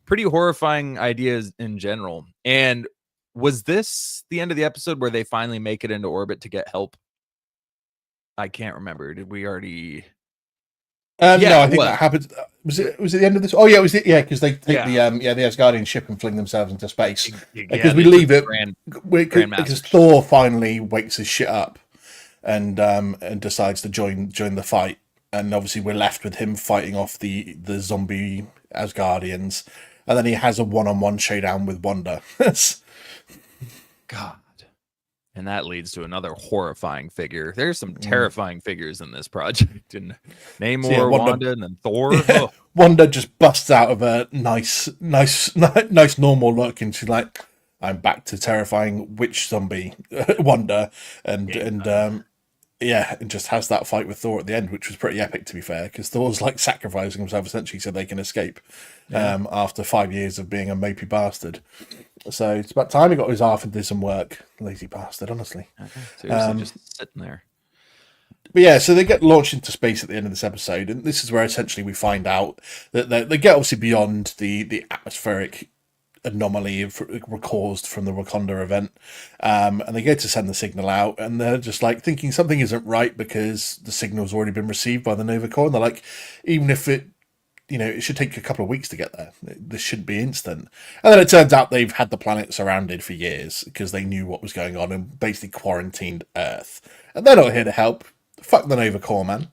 Speaker 2: pretty horrifying ideas in general. And was this the end of the episode where they finally make it into orbit to get help? I can't remember. Did we already?
Speaker 1: No, I think that happened. Was it the end of this? Oh yeah, it was it. Yeah, because they take the Asgardian ship and fling themselves into space. Because we leave it because Thor finally wakes his shit up and decides to join the fight. And obviously we're left with him fighting off the zombie Asgardians, and then he has a one-on-one showdown with Wanda.
Speaker 2: God. And that leads to another horrifying figure. There's some terrifying figures in this project. And Namor, Wanda, and then Thor.
Speaker 1: Yeah, Wanda just busts out of a nice normal look, and she's like, "I'm back to terrifying witch zombie Wanda," and just has that fight with Thor at the end, which was pretty epic, to be fair, because Thor's like sacrificing himself essentially so they can escape after 5 years of being a mopey bastard. So it's about time he got his half and did some work. Lazy bastard, honestly.
Speaker 2: Seriously, just sitting there.
Speaker 1: But yeah, so they get launched into space at the end of this episode, and this is where essentially we find out that they get obviously beyond the atmospheric anomaly caused from the Wakanda event, and they go to send the signal out, and they're just like thinking something isn't right because the signal's already been received by the Nova Corps, and they're like, even if it should take a couple of weeks to get there, this should be instant. And then it turns out they've had the planet surrounded for years because they knew what was going on and basically quarantined Earth, and they're not here to help. Fuck the Nova Corps, man.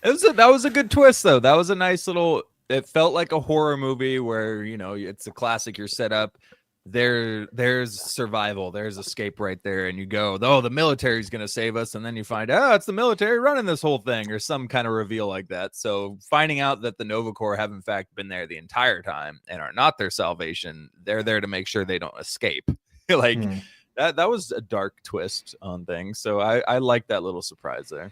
Speaker 2: That was a good twist, though. That was a nice little. It felt like a horror movie where, it's a classic. You're set up. There's survival. There's escape right there. And you go, oh, the military's going to save us. And then you find out it's the military running this whole thing, or some kind of reveal like that. So finding out that the Nova Corps have, in fact, been there the entire time and are not their salvation. They're there to make sure they don't escape. That was a dark twist on things. So I like that little surprise there.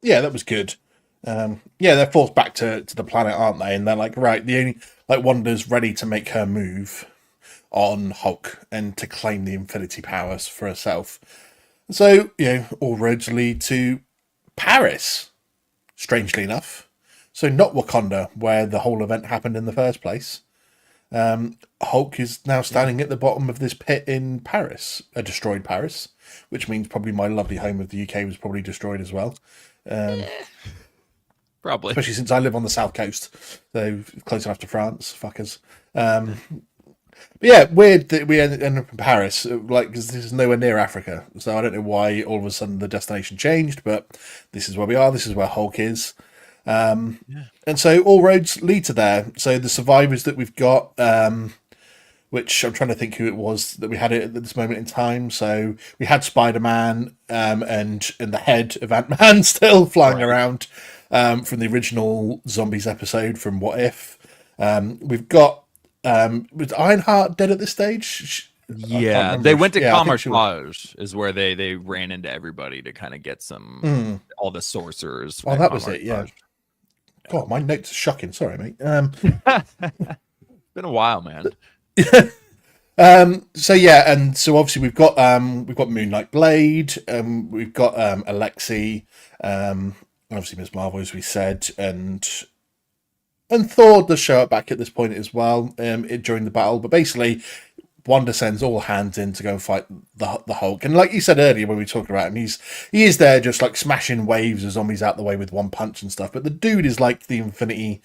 Speaker 1: Yeah, that was good. They're forced back to the planet, aren't they? And they're like, right, Wanda's ready to make her move on Hulk and to claim the Infinity Powers for herself. So, all roads lead to Paris, strangely enough. So not Wakanda, where the whole event happened in the first place. Hulk is now standing at the bottom of this pit in Paris, a destroyed Paris, which means probably my lovely home of the UK was probably destroyed as well.
Speaker 2: Probably.
Speaker 1: Especially since I live on the south coast, so close enough to France, fuckers. But yeah, weird that we end up in Paris, because this is nowhere near Africa, so I don't know why all of a sudden the destination changed, but this is where we are, this is where Hulk is. And so all roads lead to there. So the survivors that we've got, which I'm trying to think who it was that we had it at this moment in time. So we had Spider-Man and the head of Ant-Man still flying around from the original Zombies episode from What If. We've got was Ironheart dead at this stage?
Speaker 2: Yeah, they went to Camouflage is where they ran into everybody to kind of get some all the sorcerers.
Speaker 1: Oh, that was it. Yeah. God, my notes are shocking. Sorry, mate.
Speaker 2: It's been a while, man.
Speaker 1: So obviously we've got Moonlight Blade, we've got Alexei, obviously Ms. Marvel, as we said, and Thor does show up back at this point as well during the battle. But basically, Wanda sends all hands in to go and fight the Hulk. And like you said earlier when we were talking about him, he is there just like smashing waves of zombies out the way with one punch and stuff. But the dude is like the Infinity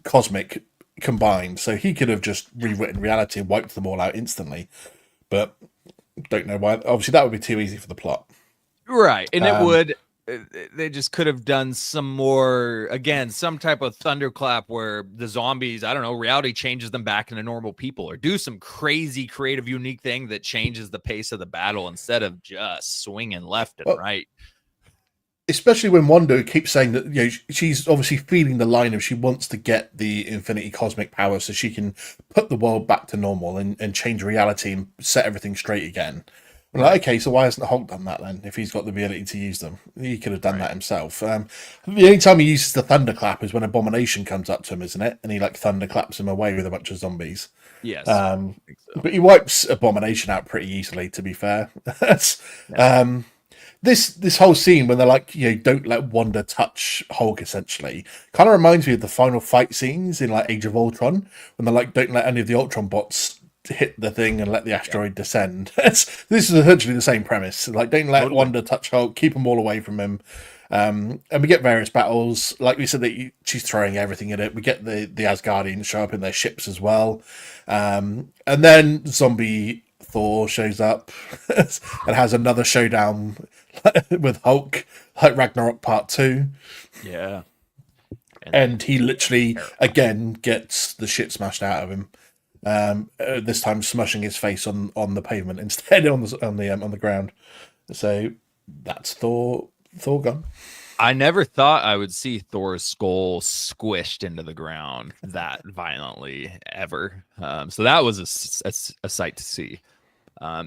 Speaker 1: Cosmic combined, so he could have just rewritten reality and wiped them all out instantly. But don't know why. Obviously, that would be too easy for the plot.
Speaker 2: Right, and it would. They just could have done some more, again, some type of thunderclap where the zombies, I don't know, reality changes them back into normal people, or do some crazy, creative, unique thing that changes the pace of the battle instead of just swinging left and right.
Speaker 1: especially when Wanda keeps saying that, you know, she's obviously feeling the line of she wants to get the infinity cosmic power so she can put the world back to normal and change reality and set everything straight again. I'm like,
Speaker 2: Right.
Speaker 1: okay, so why hasn't Hulk done that then? If he's got the ability to use them, he could have done
Speaker 2: Right.
Speaker 1: that himself. The only time he uses the thunderclap is when Abomination comes up to him, isn't it? And he like thunderclaps him away with a bunch of zombies.
Speaker 2: Yes.
Speaker 1: Um,
Speaker 2: I think so.
Speaker 1: but he wipes Abomination out pretty easily, to be fair. That's,
Speaker 2: Yeah.
Speaker 1: this whole scene when they're like, you know, don't let Wanda touch Hulk, essentially, kind of reminds me of the final fight scenes in like Age of Ultron when they're like, don't let any of the Ultron bots hit the thing and let the asteroid descend. This is essentially the same premise. Like, don't let
Speaker 2: Totally.
Speaker 1: Wanda touch Hulk, keep them all away from him. And we get various battles. Like we said, that she's throwing everything at it. We get the Asgardians show up in their ships as well. And then zombie Thor shows up and has another showdown with Hulk, like Ragnarok Part 2.
Speaker 2: Yeah.
Speaker 1: And he literally, again, gets the shit smashed out of him. This time smushing his face on the pavement instead on the ground. So that's Thor gone.
Speaker 2: I never thought I would see Thor's skull squished into the ground that violently ever. So that was a sight to see.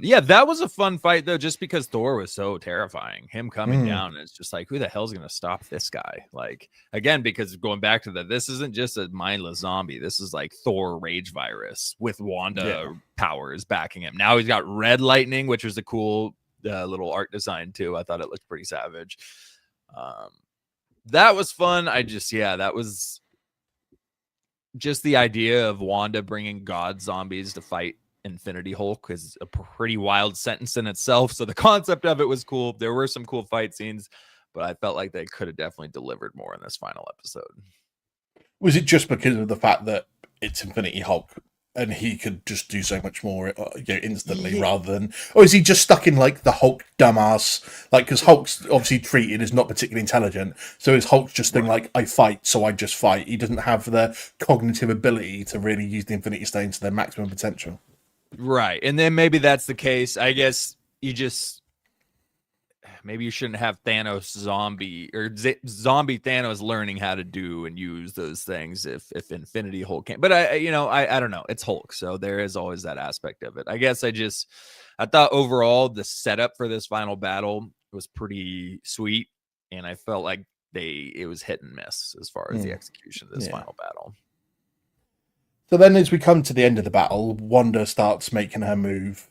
Speaker 2: Yeah, that was a fun fight though, just because Thor was so terrifying. Him coming down, it's just like, who the hell's gonna stop this guy? Like, again, because going back to that, this isn't just a mindless zombie. This is like Thor rage virus with Wanda powers backing him. Now he's got red lightning, which was a cool little art design too. I thought it looked pretty savage. That was fun. That was just the idea of Wanda bringing god zombies to fight Infinity Hulk is a pretty wild sentence in itself. So the concept of it was cool. There were some cool fight scenes, but I felt like they could have definitely delivered more in this final episode.
Speaker 1: Was it just because of the fact that it's Infinity Hulk and he could just do so much more, instantly, rather than, or is he just stuck in like the Hulk dumbass? Like, because Hulk's obviously treated as not particularly intelligent, so is Hulk just thing like, I fight, so I just fight? He doesn't have the cognitive ability to really use the Infinity Stones to their maximum potential.
Speaker 2: Right. And then maybe that's the case. I guess maybe you shouldn't have Thanos zombie zombie Thanos learning how to do and use those things if Infinity Hulk can't. But I don't know. It's Hulk, so there is always that aspect of it. I guess I thought overall the setup for this final battle was pretty sweet, and I felt like it was hit and miss as far as the execution of this final battle.
Speaker 1: So then, as we come to the end of the battle, Wanda starts making her move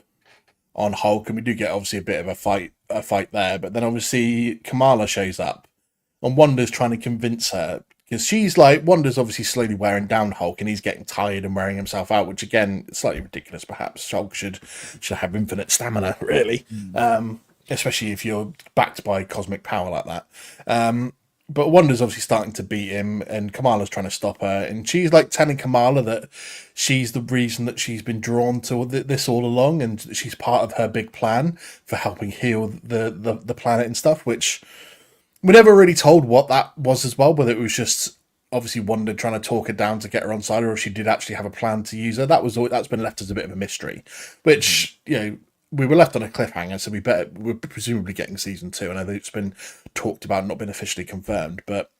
Speaker 1: on Hulk, and we do get obviously a bit of a fight there. But then obviously Kamala shows up, and Wanda's trying to convince her, because she's like, Wanda's obviously slowly wearing down Hulk, and he's getting tired and wearing himself out, which again, slightly ridiculous. Perhaps Hulk should have infinite stamina, really, especially if you're backed by cosmic power like that. But Wanda's obviously starting to beat him, and Kamala's trying to stop her. And she's like telling Kamala that she's the reason that she's been drawn to this all along, and she's part of her big plan for helping heal the planet and stuff. Which we never really told what that was as well. Whether it was just obviously Wanda trying to talk her down to get her on side, or if she did actually have a plan to use her. That's been left as a bit of a mystery. Which we were left on a cliffhanger, so we're presumably getting season 2. And I know it's been talked about, not been officially confirmed, but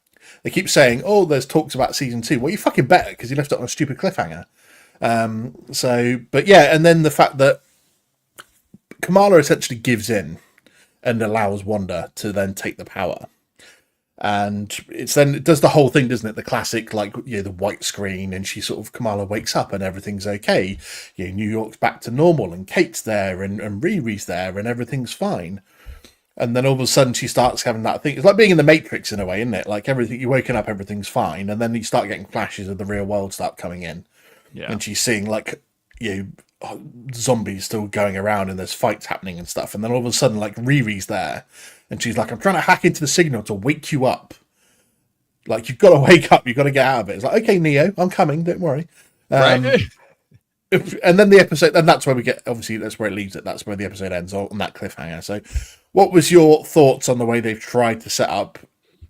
Speaker 1: they keep saying, "Oh, there's talks about season 2." Well, you fucking better, because you left it on a stupid cliffhanger. And then the fact that Kamala essentially gives in and allows Wanda to then take the power. And it does the whole thing, doesn't it? The classic, the white screen, and Kamala wakes up and everything's okay. New York's back to normal, and Kate's there, and Riri's there, and everything's fine. And then all of a sudden she starts having that thing. It's like being in the Matrix in a way, isn't it? Like you're waking up, everything's fine, and then you start getting flashes of the real world start coming in. Yeah. And she's seeing zombies still going around, and there's fights happening and stuff. And then all of a sudden, Riri's there, and she's like, "I'm trying to hack into the signal to wake you up. Like, you've got to wake up. You've got to get out of it." It's like, "Okay, Neo, I'm coming. Don't worry."
Speaker 2: Right.
Speaker 1: And then the episode, and that's where we get, obviously, that's where it leaves it. That's where the episode ends, on that cliffhanger. So, what was your thoughts on the way they've tried to set up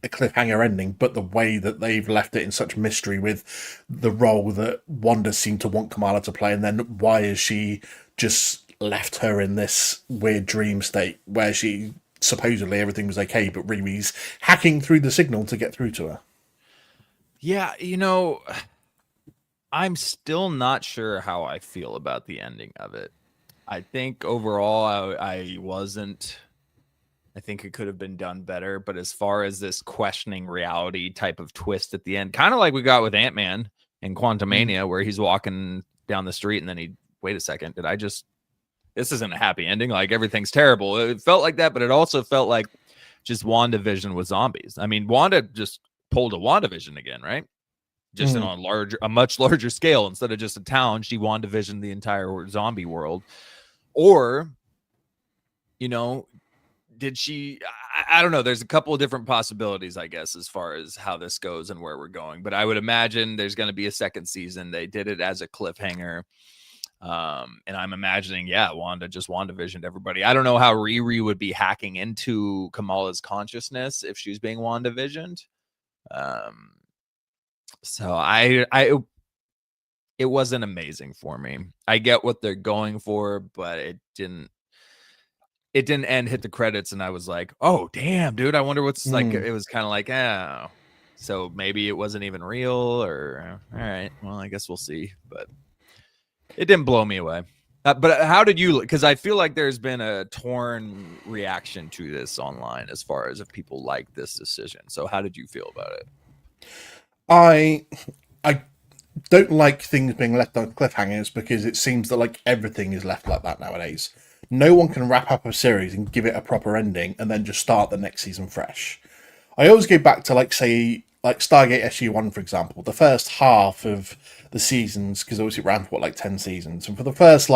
Speaker 1: a cliffhanger ending, but the way that they've left it in such mystery with the role that Wanda seemed to want Kamala to play, and then why has she just left her in this weird dream state where she supposedly everything was okay, but Riri's hacking through the signal to get through to her.
Speaker 2: Yeah, I'm still not sure how I feel about the ending of it. I think overall, I wasn't. I think it could have been done better. But as far as this questioning reality type of twist at the end, kind of like we got with Ant-Man and Quantumania, where he's walking down the street and then wait a second, this isn't a happy ending. Like everything's terrible. It felt like that, but it also felt like just WandaVision with zombies. I mean, Wanda just pulled a WandaVision again, right? Just on a much larger scale. Instead of just a town, she WandaVisioned the entire zombie world. Or, did she? I don't know. There's a couple of different possibilities, I guess, as far as how this goes and where we're going. But I would imagine there's going to be a second season. They did it as a cliffhanger. And I'm imagining, Wanda just WandaVisioned everybody. I don't know how Riri would be hacking into Kamala's consciousness if she was being WandaVisioned. So it wasn't amazing for me. I get what they're going for, but it didn't end, hit the credits, and I was like, oh damn, dude, I wonder what's like. It was kind of like, oh, so maybe it wasn't even real, or all right, well, I guess we'll see. But it didn't blow me away. But how did you? Because I feel like there's been a torn reaction to this online as far as if people like this decision. So how did you feel about it?
Speaker 1: I don't like things being left on cliffhangers, because it seems that like everything is left like that nowadays. No one can wrap up a series and give it a proper ending and then just start the next season fresh. I always go back to like Stargate SG-1, for example. The first half of the seasons, because obviously it ran for 10 seasons, and for the first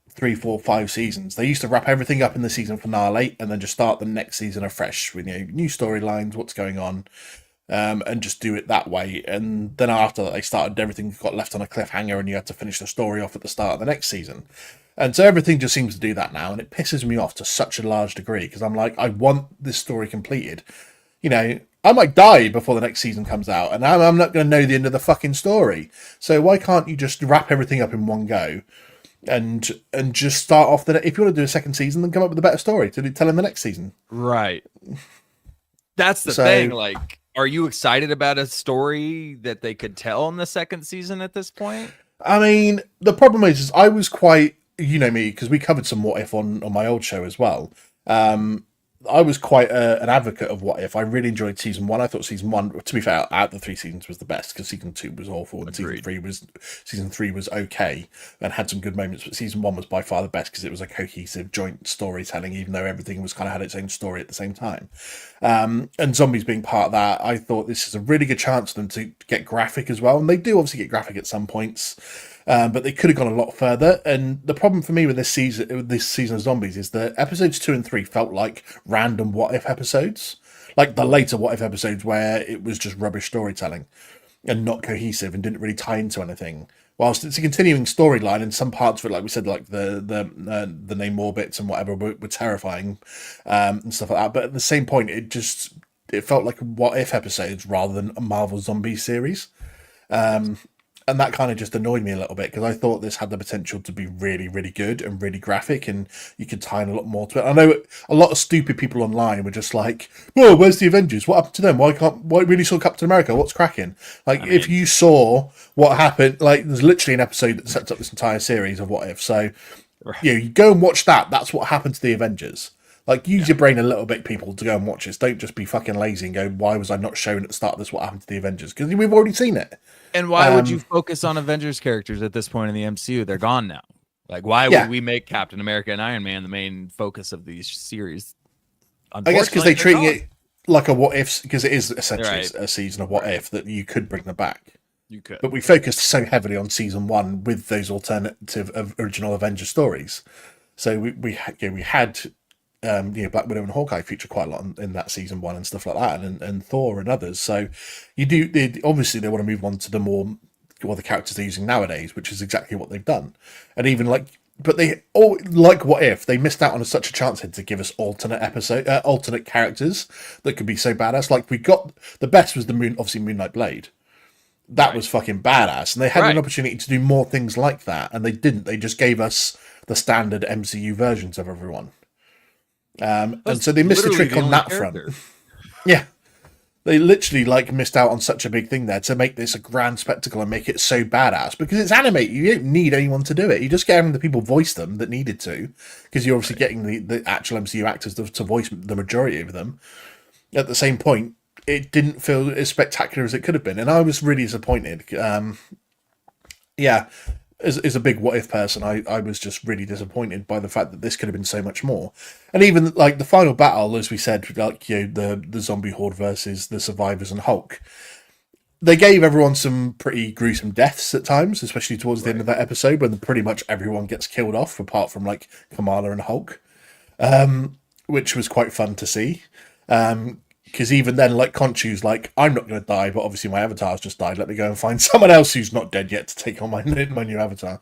Speaker 1: 3, 4, 5 seasons, they used to wrap everything up in the season finale and then just start the next season afresh with new storylines, what's going on. And just do it that way. And then after that, they started, everything got left on a cliffhanger and you had to finish the story off at the start of the next season. And so everything just seems to do that now, and it pisses me off to such a large degree, because I'm like, I want this story completed. I might die before the next season comes out, and I'm not going to know the end of the fucking story. So why can't you just wrap everything up in one go and just start off if you want to do a second season, then come up with a better story to tell in the next season.
Speaker 2: Right. That's the thing. Are you excited about a story that they could tell in the second season at this point?
Speaker 1: I mean, the problem is I was quite, me, because we covered some What If on my old show as well. I was quite an advocate of What If. I really enjoyed season 1. I thought season 1, to be fair, out of the 3 seasons was the best, because season 2 was awful and season 3 was okay and had some good moments. But season 1 was by far the best, because it was a cohesive joint storytelling, even though everything was kind of had its own story at the same time. And zombies being part of that, I thought this is a really good chance for them to get graphic as well. And they do obviously get graphic at some points. But they could have gone a lot further. And the problem for me with this season of Zombies is that episodes 2 and 3 felt like random What If episodes, like the later What If episodes where it was just rubbish storytelling and not cohesive and didn't really tie into anything. Whilst it's a continuing storyline, and some parts of it, like we said, like the Namor bits and whatever were terrifying and stuff like that. But at the same point, it felt like What If episodes rather than a Marvel zombie series. And that kind of just annoyed me a little bit, because I thought this had the potential to be really, really good and really graphic, and you could tie in a lot more to it. I know a lot of stupid people online were just like, "Whoa, where's the Avengers? What happened to them? Why really saw Captain America? What's cracking?" If you saw what happened, there's literally an episode that sets up this entire series of What If. So, you go and watch that. That's what happened to the Avengers. Use your brain a little bit, people, to go and watch this. Don't just be fucking lazy and go, why was I not shown at the start of this what happened to the Avengers? Because we've already seen it.
Speaker 2: And why would you focus on Avengers characters at this point in the MCU? They're gone now. Why would we make Captain America and Iron Man the main focus of these series?
Speaker 1: I guess because they're treating it like a What If, because it is essentially a season of What If, that you could bring them back.
Speaker 2: You could.
Speaker 1: But we focused so heavily on season 1 with those alternative original Avengers stories. So we had Black Widow and Hawkeye feature quite a lot in that season 1 and stuff like that, and Thor and others. So obviously they want to move on to the characters they're using nowadays, which is exactly what they've done. And even but they all, like What If, they missed out on such a chance here to give us alternate characters that could be so badass. We got the best was Moonlight Blade. That was fucking badass, and they had an opportunity to do more things like that, and they didn't. They just gave us the standard MCU versions of everyone. And so they missed the trick on that front. Yeah. They literally like missed out on such a big thing there to make this a grand spectacle and make it so badass, because it's animated. You don't need anyone to do it. You just get the people voice them that needed to, because you're obviously getting the actual MCU actors to voice the majority of them. At the same point, it didn't feel as spectacular as it could have been, and I was really disappointed. Yeah, as a big what if person, I was just really disappointed by the fact that this could have been so much more. And even like the final battle, as we said, like, you know, the zombie horde versus the survivors and Hulk, they gave everyone some pretty gruesome deaths at times, especially towards the end of that episode when pretty much everyone gets killed off apart from like Kamala and Hulk, which was quite fun to see. Because even then, like, Khonshu's like, I'm not going to die, but obviously my avatar's just died. Let me go and find someone else who's not dead yet to take on my new avatar.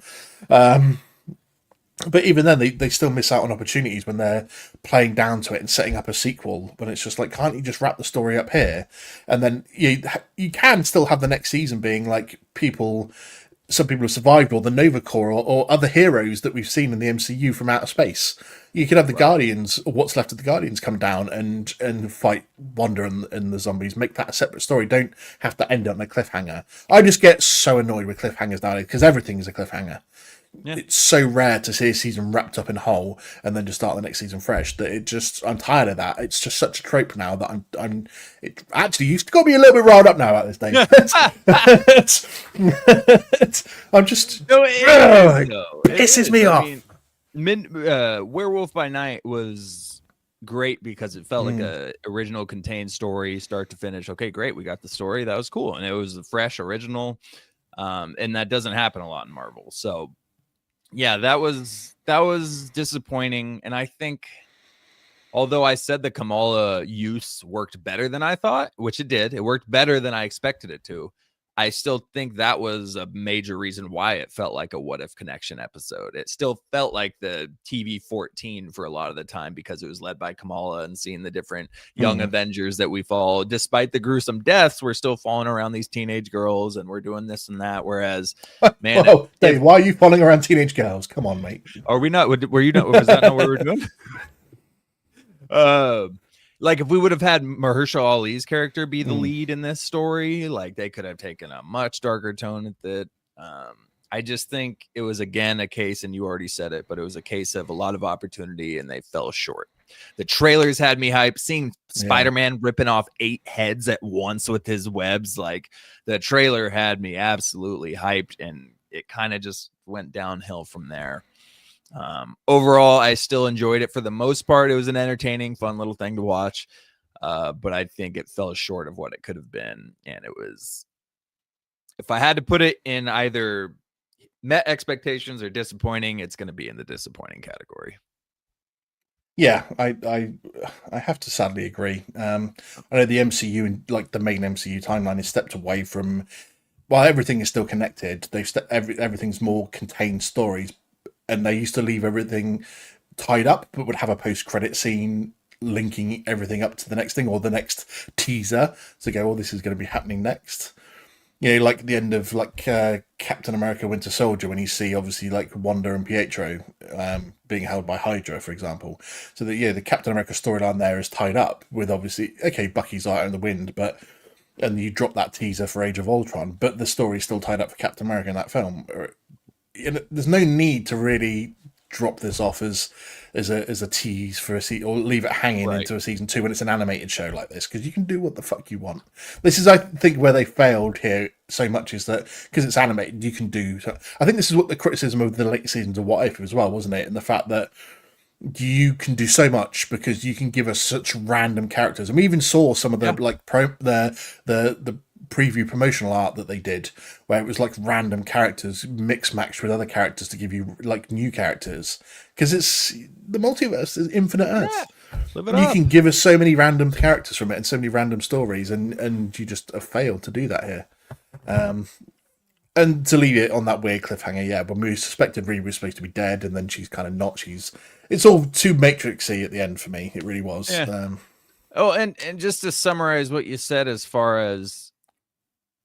Speaker 1: But even then, they still miss out on opportunities when they're playing down to it and setting up a sequel, when it's just like, can't you just wrap the story up here? And then you can still have the next season being like some people have survived, or the Nova Corps, or other heroes that we've seen in the MCU from outer space. You could have the Guardians, or what's left of the Guardians, come down and fight Wanda and the zombies. Make that a separate story. Don't have to end on a cliffhanger. I just get so annoyed with cliffhangers nowadays, because everything is a cliffhanger. Yeah. It's so rare to see a season wrapped up in whole and then just start the next season fresh that I'm tired of that. It's just such a trope now that it actually used to got me a little bit riled up now about this, Dave. I'm just pisses me off.
Speaker 2: Werewolf by Night was great because it felt like a original contained story, start to finish. Okay, great, we got the story. That was cool, and it was fresh, original, and that doesn't happen a lot in Marvel. So yeah, that was disappointing. And I think, although I said the Kamala use worked better than I thought, which it did, it worked better than I expected it to, I still think that was a major reason why it felt like a What If Connection episode. It still felt like the TV 14 for a lot of the time, because it was led by Kamala and seeing the different young Avengers that we follow. Despite the gruesome deaths, we're still following around these teenage girls and we're doing this and that. Whereas, man,
Speaker 1: Dave, why are you following around teenage girls? Come on, mate.
Speaker 2: Are we not? Were you not? Was that not what we were doing? Like, if we would have had Mahershala Ali's character be the lead in this story, like, they could have taken a much darker tone at it. I just think it was, again, a case, and you already said it, but it was a case of a lot of opportunity and they fell short. The trailers had me hyped. Seeing Spider-Man ripping off 8 heads at once with his webs, like, the trailer had me absolutely hyped, and it kind of just went downhill from there. Overall, I still enjoyed it for the most part. It was an entertaining, fun little thing to watch, but I think it fell short of what it could have been. And it was, if I had to put it in either met expectations or disappointing, it's going to be in the disappointing category.
Speaker 1: Yeah, I have to sadly agree. I know the MCU and like the main MCU timeline has stepped away from, while everything is still connected, everything's more contained stories. And they used to leave everything tied up, but would have a post-credit scene linking everything up to the next thing, or the next teaser to go, oh, this is going to be happening next. You know, like the end of like Captain America Winter Soldier, when you see obviously like Wanda and Pietro being held by Hydra, for example. So that, the Captain America storyline there is tied up with, obviously, okay, Bucky's out in the wind, and you drop that teaser for Age of Ultron, but the story's still tied up for Captain America in that film. There's no need to really drop this off as a tease for a season, or leave it hanging into a season 2 when it's an animated show like this, because you can do what the fuck you want. This is, I think, where they failed here so much, is that because it's animated, you can do. So I think this is what the criticism of the late seasons of What If as well, wasn't it? And the fact that you can do so much because you can give us such random characters, and we even saw some of the the preview promotional art that they did, where it was like random characters mix matched with other characters to give you like new characters, because it's the multiverse is infinite earths. You can give us so many random characters from it and so many random stories, and you just have failed to do that here. And to leave it on that weird cliffhanger, when we suspected Riri was supposed to be dead, and then she's kind of not. It's all too Matrixy at the end for me. It really was.
Speaker 2: Yeah. And just to summarize what you said, as far as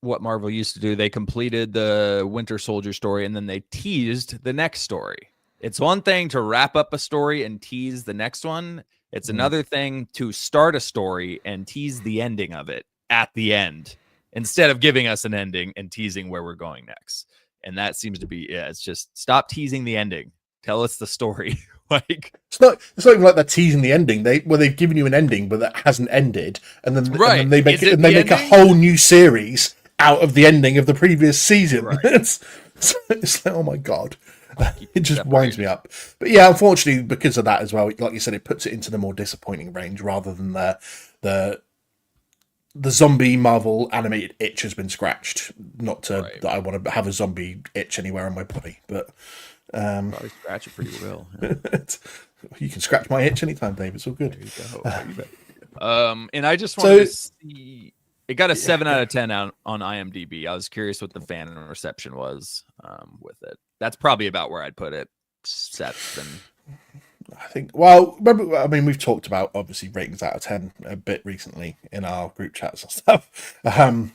Speaker 2: what Marvel used to do, they completed the Winter Soldier story and then they teased the next story. It's one thing to wrap up a story and tease the next one. It's another thing to start a story and tease the ending of it at the end instead of giving us an ending and teasing where we're going next. And that seems to be, it's just stop teasing the ending. Tell us the story. Like,
Speaker 1: it's not even like they're teasing the ending. They've given you an ending, but that hasn't ended, and then they make a whole new series out of the ending of the previous season. Right. It's like, oh my god. It just winds me up. But yeah, unfortunately, because of that as well, like you said, it puts it into the more disappointing range rather than the zombie Marvel animated itch has been scratched. Not that I want to have a zombie itch anywhere on my body, but
Speaker 2: probably scratch it pretty well. Yeah.
Speaker 1: You can scratch my itch anytime, Dave. It's all good.
Speaker 2: There you go. And I just wanted to see. It got a 7 out of 10 on IMDb. I was curious what the fan reception was with it. That's probably about where I'd put it. 7.
Speaker 1: I think. Well, remember, I mean, we've talked about obviously ratings out of 10 a bit recently in our group chats and stuff. And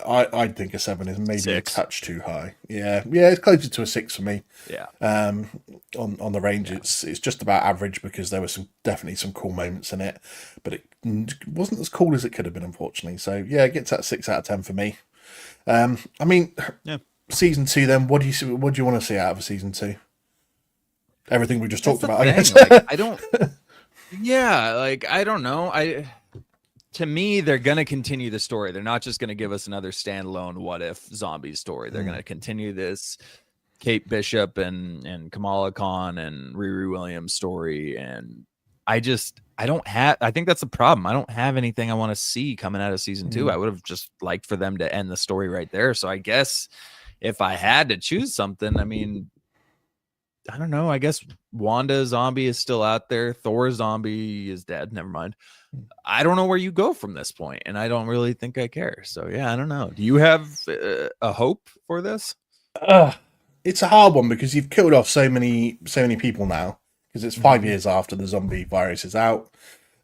Speaker 1: I think a 7 is maybe 6. A touch too high. Yeah, it's closer to a 6 for me.
Speaker 2: Yeah.
Speaker 1: On the range, it's just about average because there were definitely some cool moments in it, but it wasn't as cool as it could have been, unfortunately. So yeah, it gets that 6 out of 10 for me. I mean, season 2. Then, what do you want to see out of season 2? Everything we just talked about, I guess.
Speaker 2: Like, I don't. Yeah, like I don't know. To me, they're gonna continue the story. They're not just gonna give us another standalone What If Zombies story. They're gonna continue this Kate Bishop and Kamala Khan and Riri Williams story. And I think that's the problem. I don't have anything I want to see coming out of season 2. I would have just liked for them to end the story right there. So I guess if I had to choose something, I mean, I don't know. I guess Wanda Zombie is still out there. Thor Zombie is dead. Never mind. I don't know where you go from this point, and I don't really think I care. So yeah, I don't know. Do you have a hope for this?
Speaker 1: It's a hard one because you've killed off so many people now. Because it's 5 years after the zombie virus is out.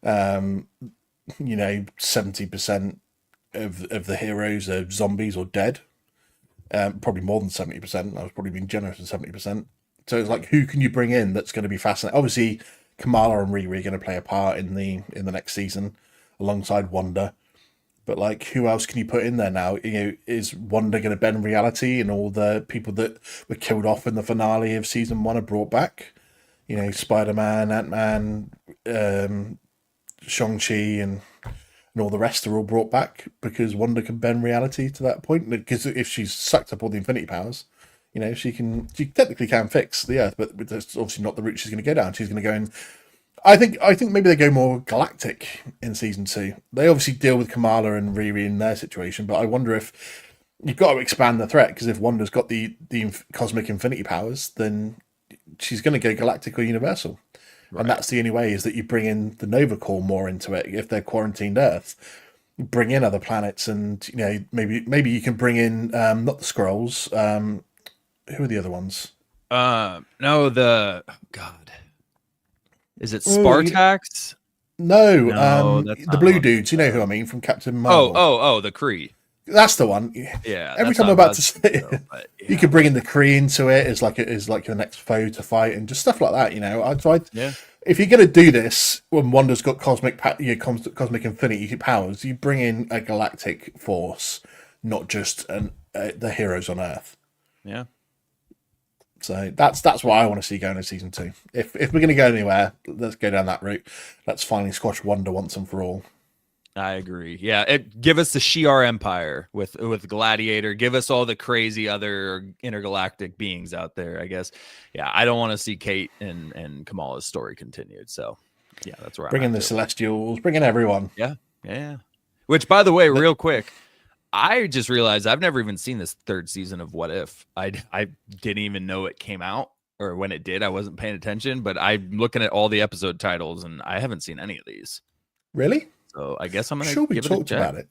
Speaker 1: 70% of the heroes are zombies or dead. Probably more than 70%. I was probably being generous with 70%. So it's like, who can you bring in that's going to be fascinating? Obviously, Kamala and Riri are going to play a part in the next season alongside Wanda. But like, who else can you put in there now? Is Wanda going to bend reality and all the people that were killed off in the finale of season 1 are brought back? Spider-Man, Ant-Man, Shang-Chi, and all the rest are all brought back because Wanda can bend reality to that point. Because if she's sucked up all the Infinity Powers, she technically can fix the Earth, but that's obviously not the route she's going to go down. She's going to go in. I think maybe they go more galactic in season 2. They obviously deal with Kamala and Riri in their situation, but I wonder if you've got to expand the threat, because if Wanda's got the cosmic Infinity Powers, then she's going to go galactic or universal. Right. And that's the only way, is that you bring in the Nova Corps more into it. If they're quarantined Earth, bring in other planets, and maybe you can bring in not the Skrulls. Who are the other ones?
Speaker 2: God, is it Spartax?
Speaker 1: No, the blue dudes. You know who I mean, from Captain Marvel.
Speaker 2: Oh, the Kree.
Speaker 1: That's the one.
Speaker 2: Yeah.
Speaker 1: Every time I'm about to say it, you could bring in the Kree into it as like the next foe to fight, and just stuff like that. If you're going to do this, when Wanda's got cosmic Infinity powers, you bring in a galactic force, not just the heroes on Earth.
Speaker 2: Yeah.
Speaker 1: So that's what I want to see going in season 2. If we're going to go anywhere, let's go down that route. Let's finally squash Wanda once and for all.
Speaker 2: I agree. Yeah, give us the Shi'ar Empire with Gladiator. Give us all the crazy other intergalactic beings out there, I guess. Yeah, I don't want to see Kate and Kamala's story continued. So, yeah, that's where
Speaker 1: bring in the Celestials, bring in everyone.
Speaker 2: Yeah. Which, by the way, real quick, I just realized I've never even seen this 3rd season of What If. I didn't even know it came out, or when it did, I wasn't paying attention. But I'm looking at all the episode titles, and I haven't seen any of these.
Speaker 1: Really?
Speaker 2: So I guess I'm gonna.
Speaker 1: Sure, we talked about it.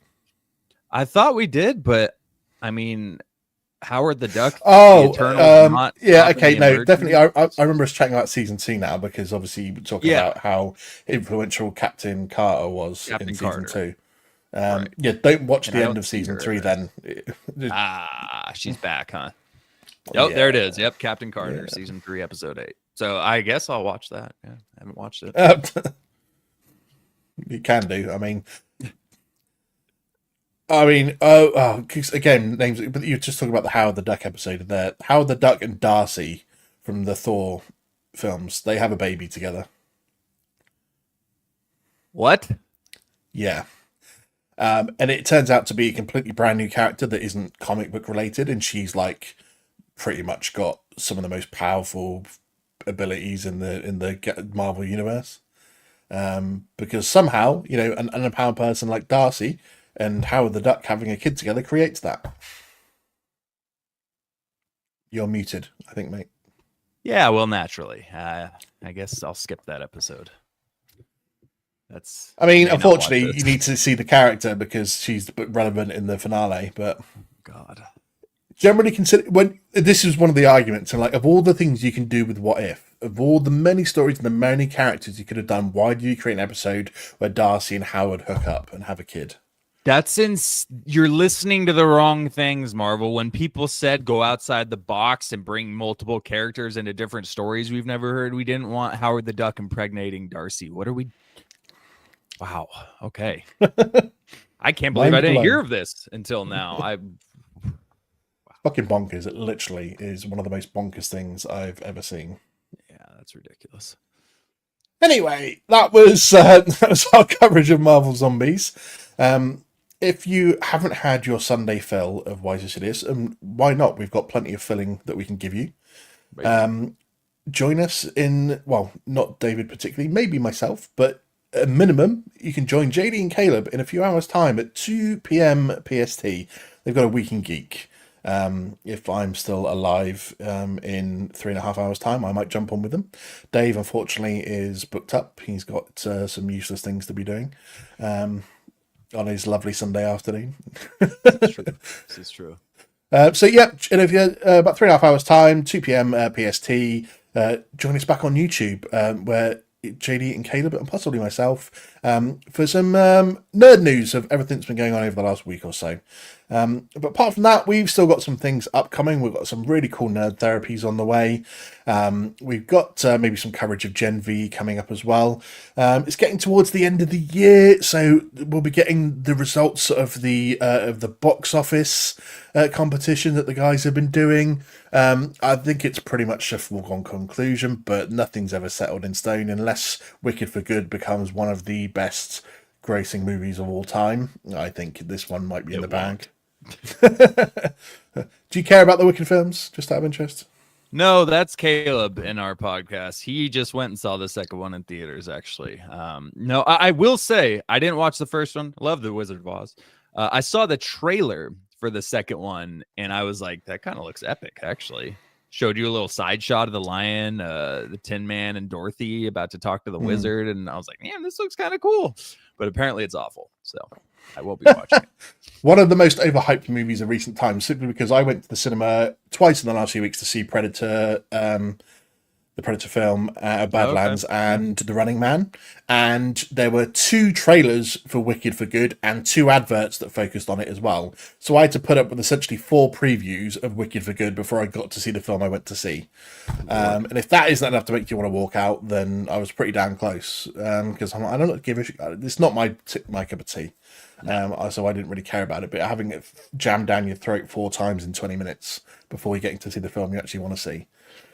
Speaker 2: I thought we did, but I mean, Howard the Duck.
Speaker 1: Oh, yeah. Okay, no, definitely. I remember us chatting about season 2 now, because obviously you were talking about how influential Captain Carter was in season 2. Right. Yeah, don't watch the end of season 3 then.
Speaker 2: She's back, huh? Yep, there it is. Yep, Captain Carter, season 3, episode 8. So I guess I'll watch that. Yeah, I haven't watched it.
Speaker 1: You can do. Again, names. But you're just talking about the Howard the Duck episode there. Howard the Duck and Darcy from the Thor films. They have a baby together.
Speaker 2: What?
Speaker 1: Yeah. And it turns out to be a completely brand new character that isn't comic book related, and she's like pretty much got some of the most powerful abilities in the Marvel universe. Because somehow, an unempowered person like Darcy and Howard the Duck having a kid together creates that. You're muted, I think, mate.
Speaker 2: Yeah, well, naturally. I guess I'll skip that episode.
Speaker 1: Unfortunately, you need to see the character because she's relevant in the finale. But
Speaker 2: God,
Speaker 1: generally consider when this is one of the arguments, and like of all the things you can do with What If, of all the many stories and the many characters you could have done, why do you create an episode where Darcy and Howard hook up and have a kid?
Speaker 2: That's you're listening to the wrong things, Marvel. When people said go outside the box and bring multiple characters into different stories we've never heard, we didn't want Howard the Duck impregnating Darcy. What are we? Wow. Okay. I can't believe I didn't hear of this until now.
Speaker 1: Fucking bonkers. It literally is one of the most bonkers things I've ever seen.
Speaker 2: Yeah, that's ridiculous.
Speaker 1: Anyway, that was our coverage of Marvel Zombies. If you haven't had your Sunday fill of Why Is This It Is, and why not? We've got plenty of filling that we can give you. Join us in, well, not David particularly, maybe myself, but at minimum, you can join JD and Caleb in a few hours' time at 2 p.m. PST. They've got a Week in Geek. If I'm still alive in 3.5 hours' time, I might jump on with them. Dave, unfortunately, is booked up. He's got some useless things to be doing on his lovely Sunday afternoon.
Speaker 2: This is true.
Speaker 1: So, yeah, and if you're about 3.5 hours' time, 2 p.m. PST, join us back on YouTube, where JD and Caleb and possibly myself for some nerd news of everything that's been going on over the last week or so. But apart from that, we've still got some things upcoming. We've got some really cool nerd therapies on the way. We've got maybe some coverage of Gen V coming up as well. It's getting towards the end of the year, so we'll be getting the results of the box office competition that the guys have been doing. I think it's pretty much a foregone conclusion, but nothing's ever settled in stone unless Wicked for Good becomes one of the best grossing movies of all time. I think this one might be in the bag. Do you care about the Wicked films, just out of interest?
Speaker 2: No, that's Caleb in our podcast. He just went and saw the second one in theaters, actually. No, I will say, I didn't watch the first one. Love The Wizard of Oz. I saw the trailer for the second one, and I was like, that kind of looks epic, actually. Showed you a little side shot of the lion, the Tin Man and Dorothy about to talk to the wizard, and I was like, man, this looks kind of cool. But apparently it's awful, so I won't be watching it.
Speaker 1: One of the most overhyped movies of recent times, simply because I went to the cinema twice in the last few weeks to see Predator, the Predator film, Badlands, and The Running Man. And there were 2 trailers for Wicked for Good and 2 adverts that focused on it as well. So I had to put up with essentially 4 previews of Wicked for Good before I got to see the film I went to see. And if that isn't enough to make you want to walk out, then I was pretty damn close. Because I don't give a shit. It's not my cup of tea. So I didn't really care about it. But having it jammed down your throat 4 times in 20 minutes before you're getting to see the film you actually want to see.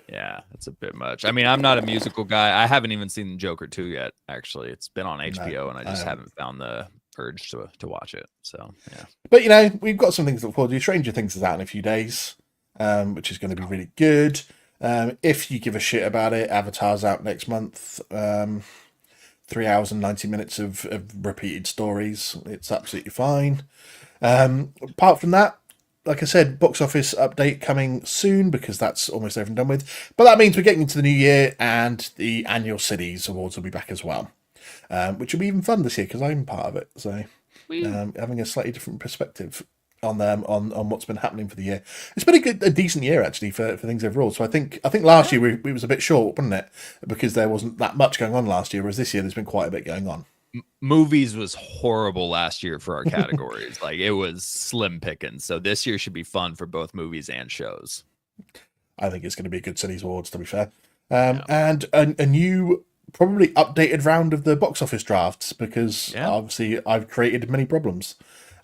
Speaker 2: Yeah, that's a bit much. I mean, I'm not a musical guy. I haven't even seen Joker 2 yet, actually. It's been on HBO, and I just haven't found the urge to watch it. So, yeah.
Speaker 1: But, we've got some things to look forward to. Stranger Things is out in a few days, which is going to be really good. If you give a shit about it, Avatar's out next month. 3 hours and 90 minutes of repeated stories. It's absolutely fine. Apart from that, like I said, box office update coming soon because that's almost over and done with. But that means we're getting into the new year and the annual Cities Awards will be back as well, which will be even fun this year because I'm part of it. So having a slightly different perspective on what's been happening for the year. It's been a decent year actually for things overall. So I think last year it was a bit short, wasn't it? Because there wasn't that much going on last year, whereas this year there's been quite a bit going on.
Speaker 2: Movies was horrible last year for our categories. Like it was slim pickings. So this year should be fun for both movies and shows.
Speaker 1: I think it's going to be a good Cities Awards, to be fair. And a new probably updated round of the box office drafts, because
Speaker 2: Yeah.
Speaker 1: obviously I've created many problems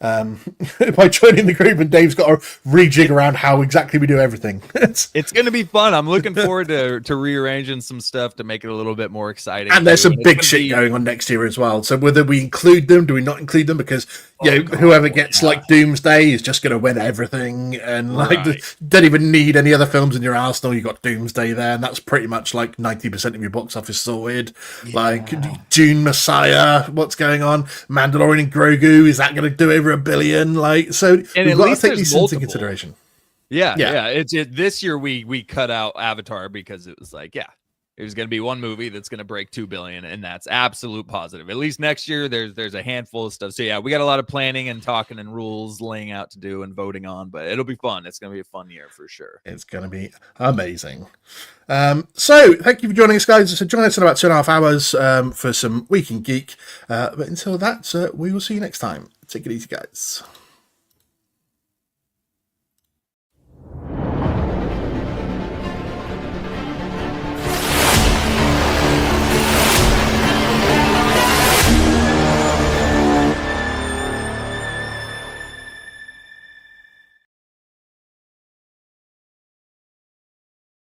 Speaker 1: by joining the group, and Dave's got to rejig around how exactly we do everything.
Speaker 2: It's going to be fun. I'm looking forward to rearranging some stuff to make it a little bit more exciting.
Speaker 1: And there's
Speaker 2: too.
Speaker 1: some
Speaker 2: And it's
Speaker 1: big
Speaker 2: gonna
Speaker 1: shit
Speaker 2: be-
Speaker 1: going on next year as well. So whether we include them, do we not include them? Because whoever gets like Doomsday is just going to win everything, and like
Speaker 2: Right.
Speaker 1: don't even need any other films in your arsenal. You got Doomsday there, and that's pretty much like 90% of your box office sorted. Like Dune Messiah, what's going on? Mandalorian and Grogu, is that going to do over $1 billion? Like, so we've
Speaker 2: at
Speaker 1: got to
Speaker 2: least
Speaker 1: take
Speaker 2: there's
Speaker 1: these into
Speaker 2: multiple.
Speaker 1: consideration.
Speaker 2: Yeah,
Speaker 1: Yeah.
Speaker 2: yeah. This year we cut out Avatar because it was like, it was going to be one movie that's going to break 2 billion, and that's absolute positive. At least next year, there's a handful of stuff. So yeah, we got a lot of planning and talking and rules laying out to do and voting on, but it'll be fun. It's going to be a fun year for sure.
Speaker 1: It's going to be amazing. So thank you for joining us, guys. So join us in about 2.5 hours for some Week in Geek. But until that, we will see you next time. Take it easy, guys.